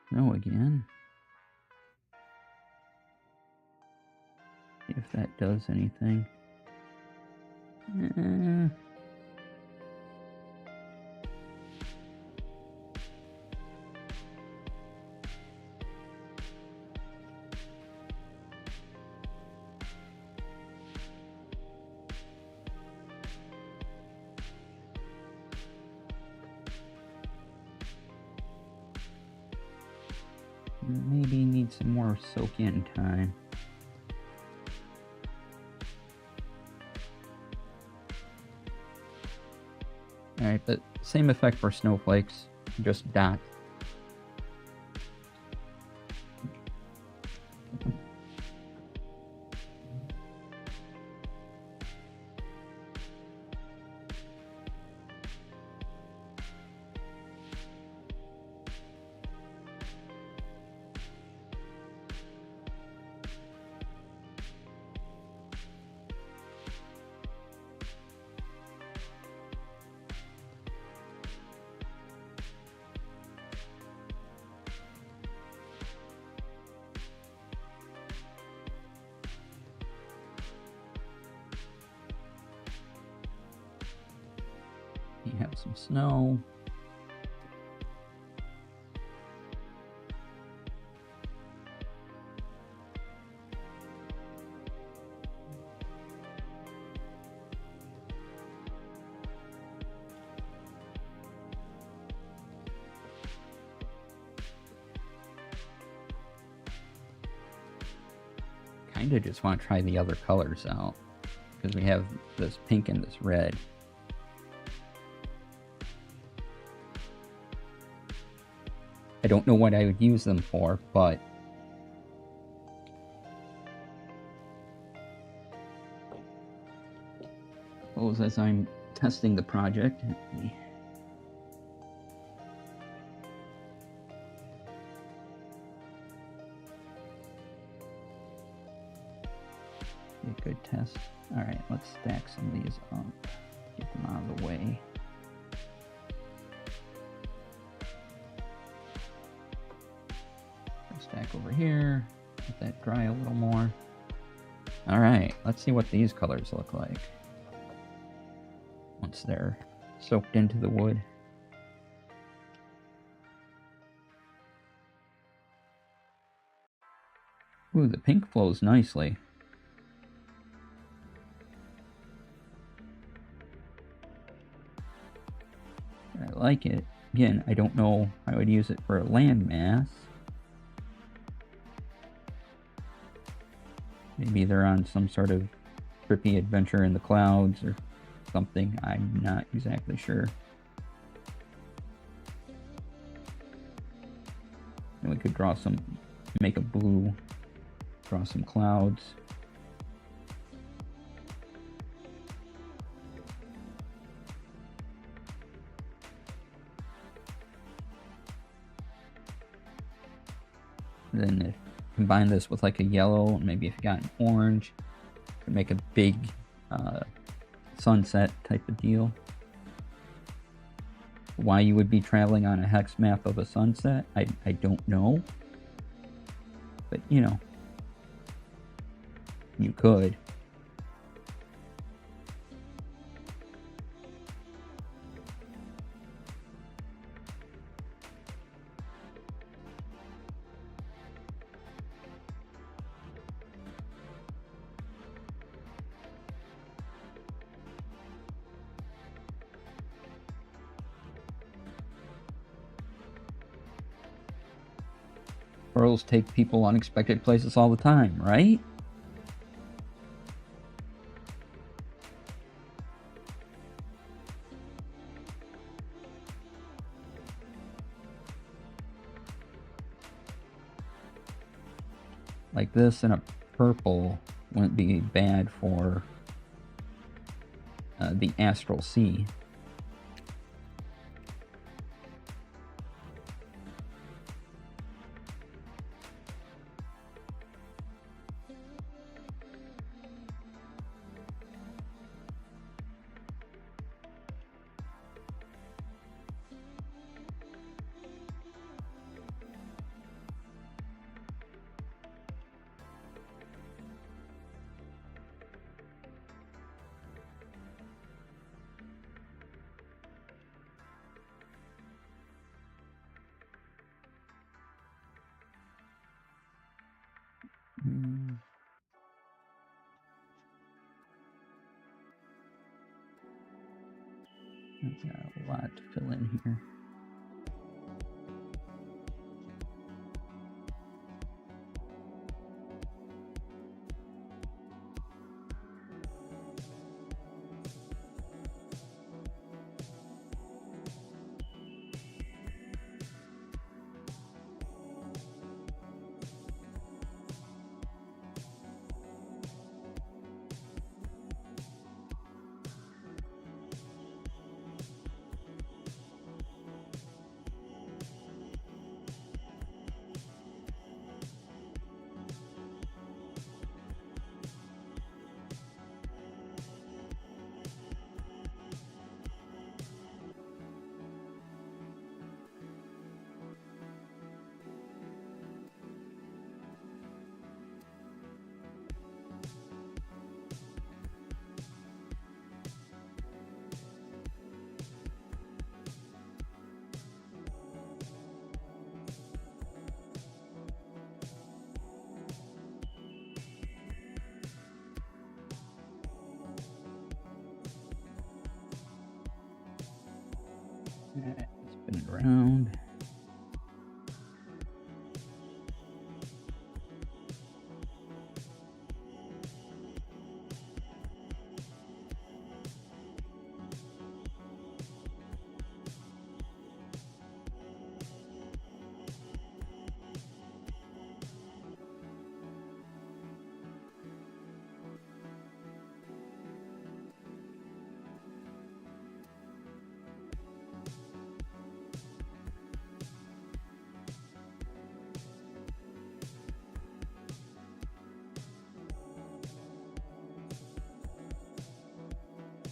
snow again. See if that does anything. Maybe need some more soak in time. Alright, but same effect for snowflakes, just dots. You have some snow. Kinda just want to try the other colors out, because we have this pink and this red. I don't know what I would use them for, but suppose as I'm testing the project, a good test. Alright, let's stack some of these up, get them out of the way. Stack over here, let that dry a little more. Alright, let's see what these colors look like once they're soaked into the wood. Ooh, the pink flows nicely. I like it. Again, I don't know how I would use it for a landmass. Maybe they're on some sort of trippy adventure in the clouds or something. I'm not exactly sure. And we could draw some, make a blue, draw some clouds. And then if combine this with like a yellow, and maybe if you got an orange, could make a big sunset type of deal. Why you would be traveling on a hex map of a sunset, I don't know. but you know, you could. Pearls take people unexpected places all the time, right? Like this and a purple wouldn't be bad for the Astral Sea. I've got a lot to fill in here. Spin it around.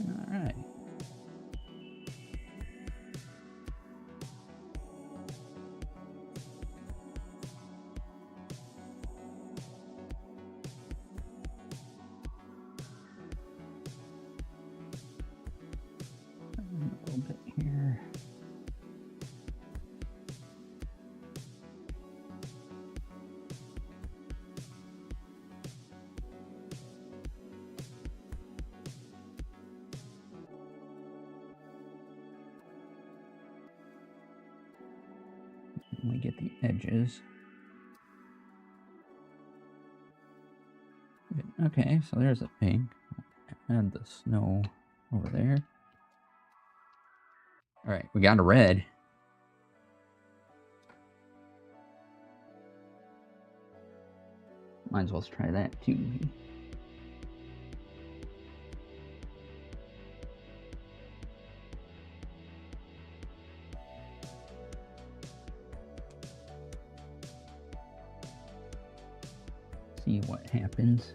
All right. A little bit here. We get the edges. Good. Okay, so there's a pink. Add the snow over there. All right, we got a red. Might as well try that too. See what happens.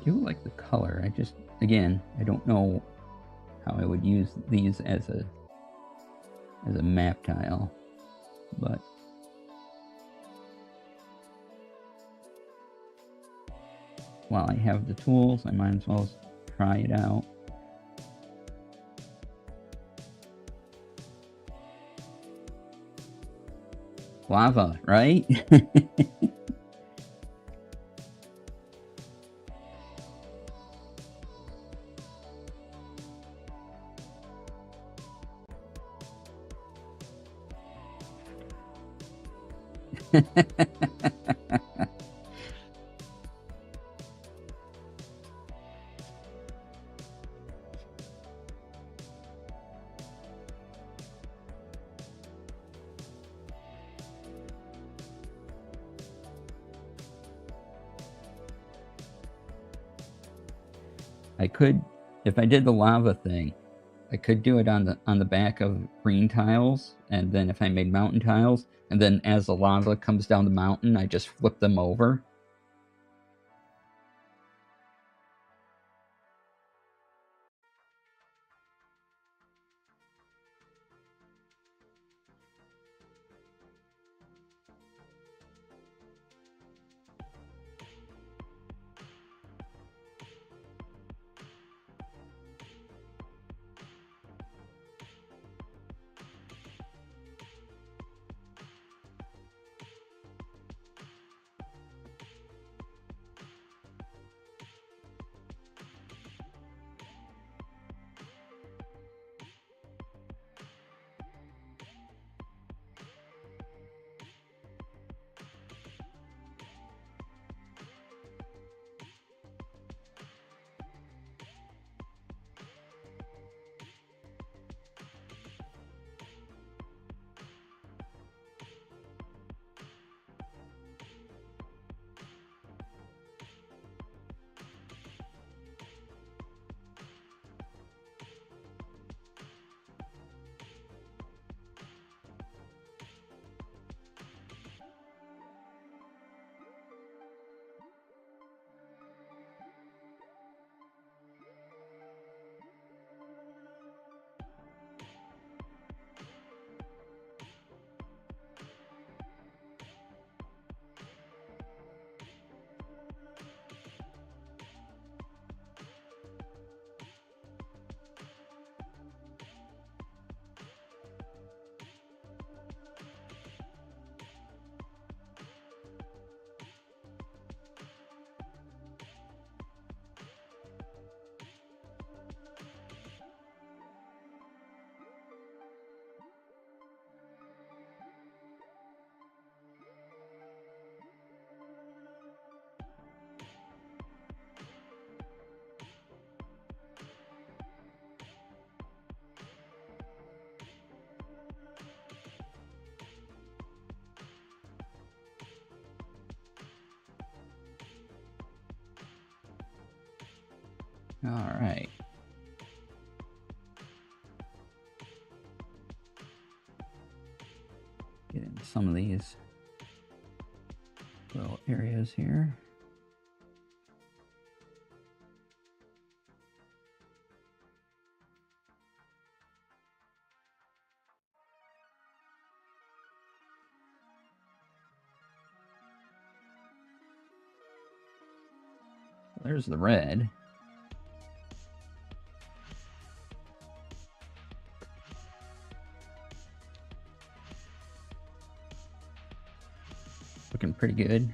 do like the color. I just, again, I don't know how I would use these as a map tile, but while I have the tools, I might as well try it out. Lava, right? I could, if I did the lava thing, I could do it on the back of green tiles, and then if I made mountain tiles, and then as the lava comes down the mountain, I just flip them over. All right. Get into some of these little areas here. There's the red. Looking pretty good.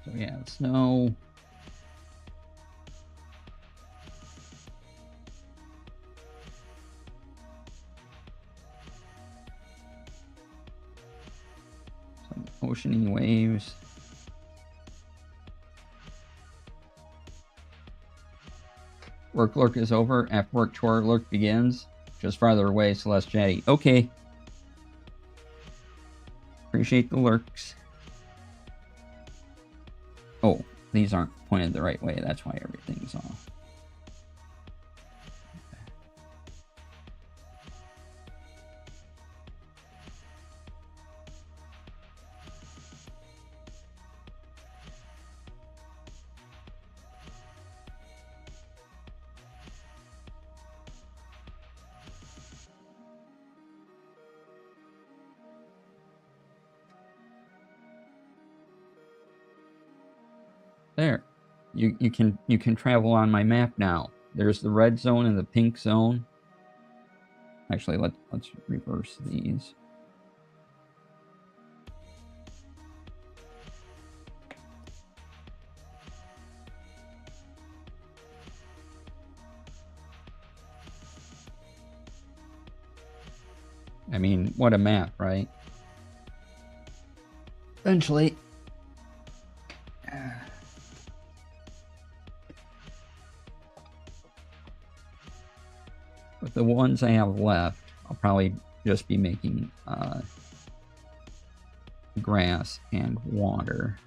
So yeah, snow. Some oceaning waves. Work lurk is over. After work chore lurk begins. Just farther away, so less chatty. Okay. Appreciate the lurks. Oh, these aren't pointed the right way. That's why everything's off. you can travel on my map now. There's the red zone and the pink zone. Actually, let's reverse these. I mean, what a map, right? Eventually. With the ones I have left, I'll probably just be making grass and water.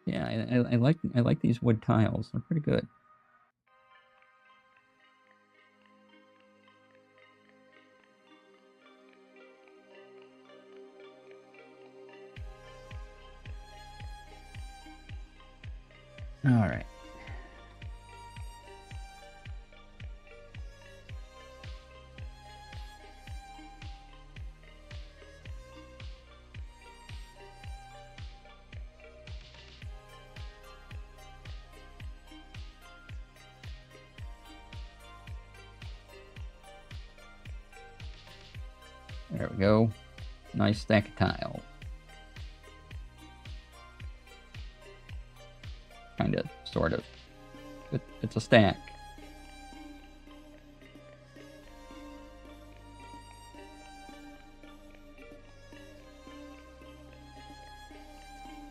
Yeah, I like these wood tiles. They're pretty good. All right. There we go. Nice stack of tile. Kind of, sort of. It's a stack.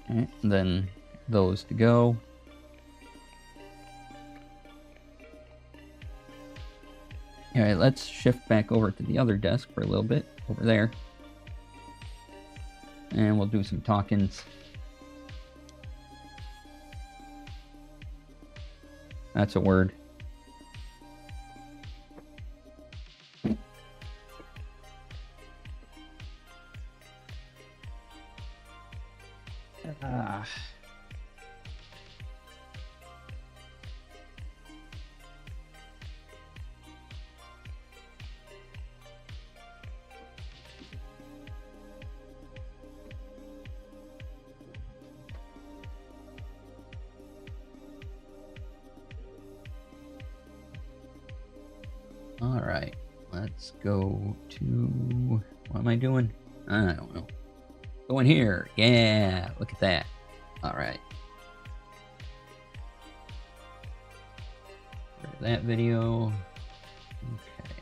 And then those to go. Alright, let's shift back over to the other desk for a little bit, over there. And we'll do some talkings. That's a word. All right, let's go to, what am I doing? I don't know. Going here. Yeah, look at that. All right. That video. Okay.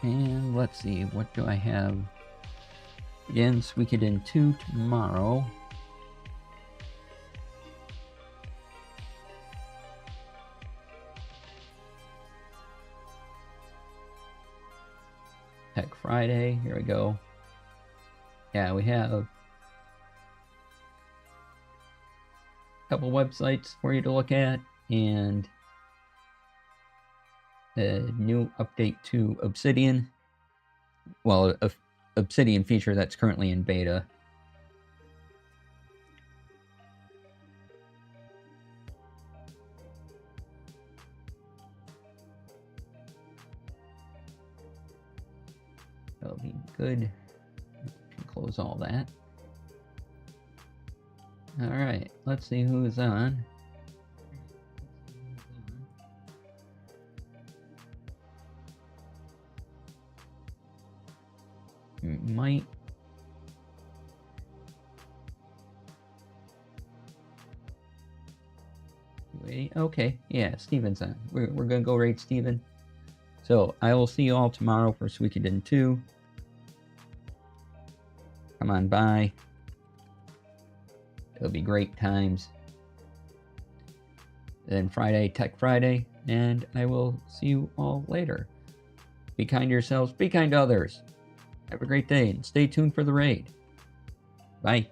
And let's see, what do I have? Again, Suikoden 2 tomorrow. Tech Friday, here we go. Yeah, we have a couple websites for you to look at, and a new update to Obsidian. Well, a Obsidian feature that's currently in beta. That'll be good. Can close all that. All right, let's see who's on. Might. Wait, okay, yeah, Steven's on. We're gonna go raid Steven. So I will see you all tomorrow for Suikoden 2. Come on by. It'll be great times. Then Friday, Tech Friday, and I will see you all later. Be kind to yourselves, be kind to others. Have a great day, and stay tuned for the raid. Bye.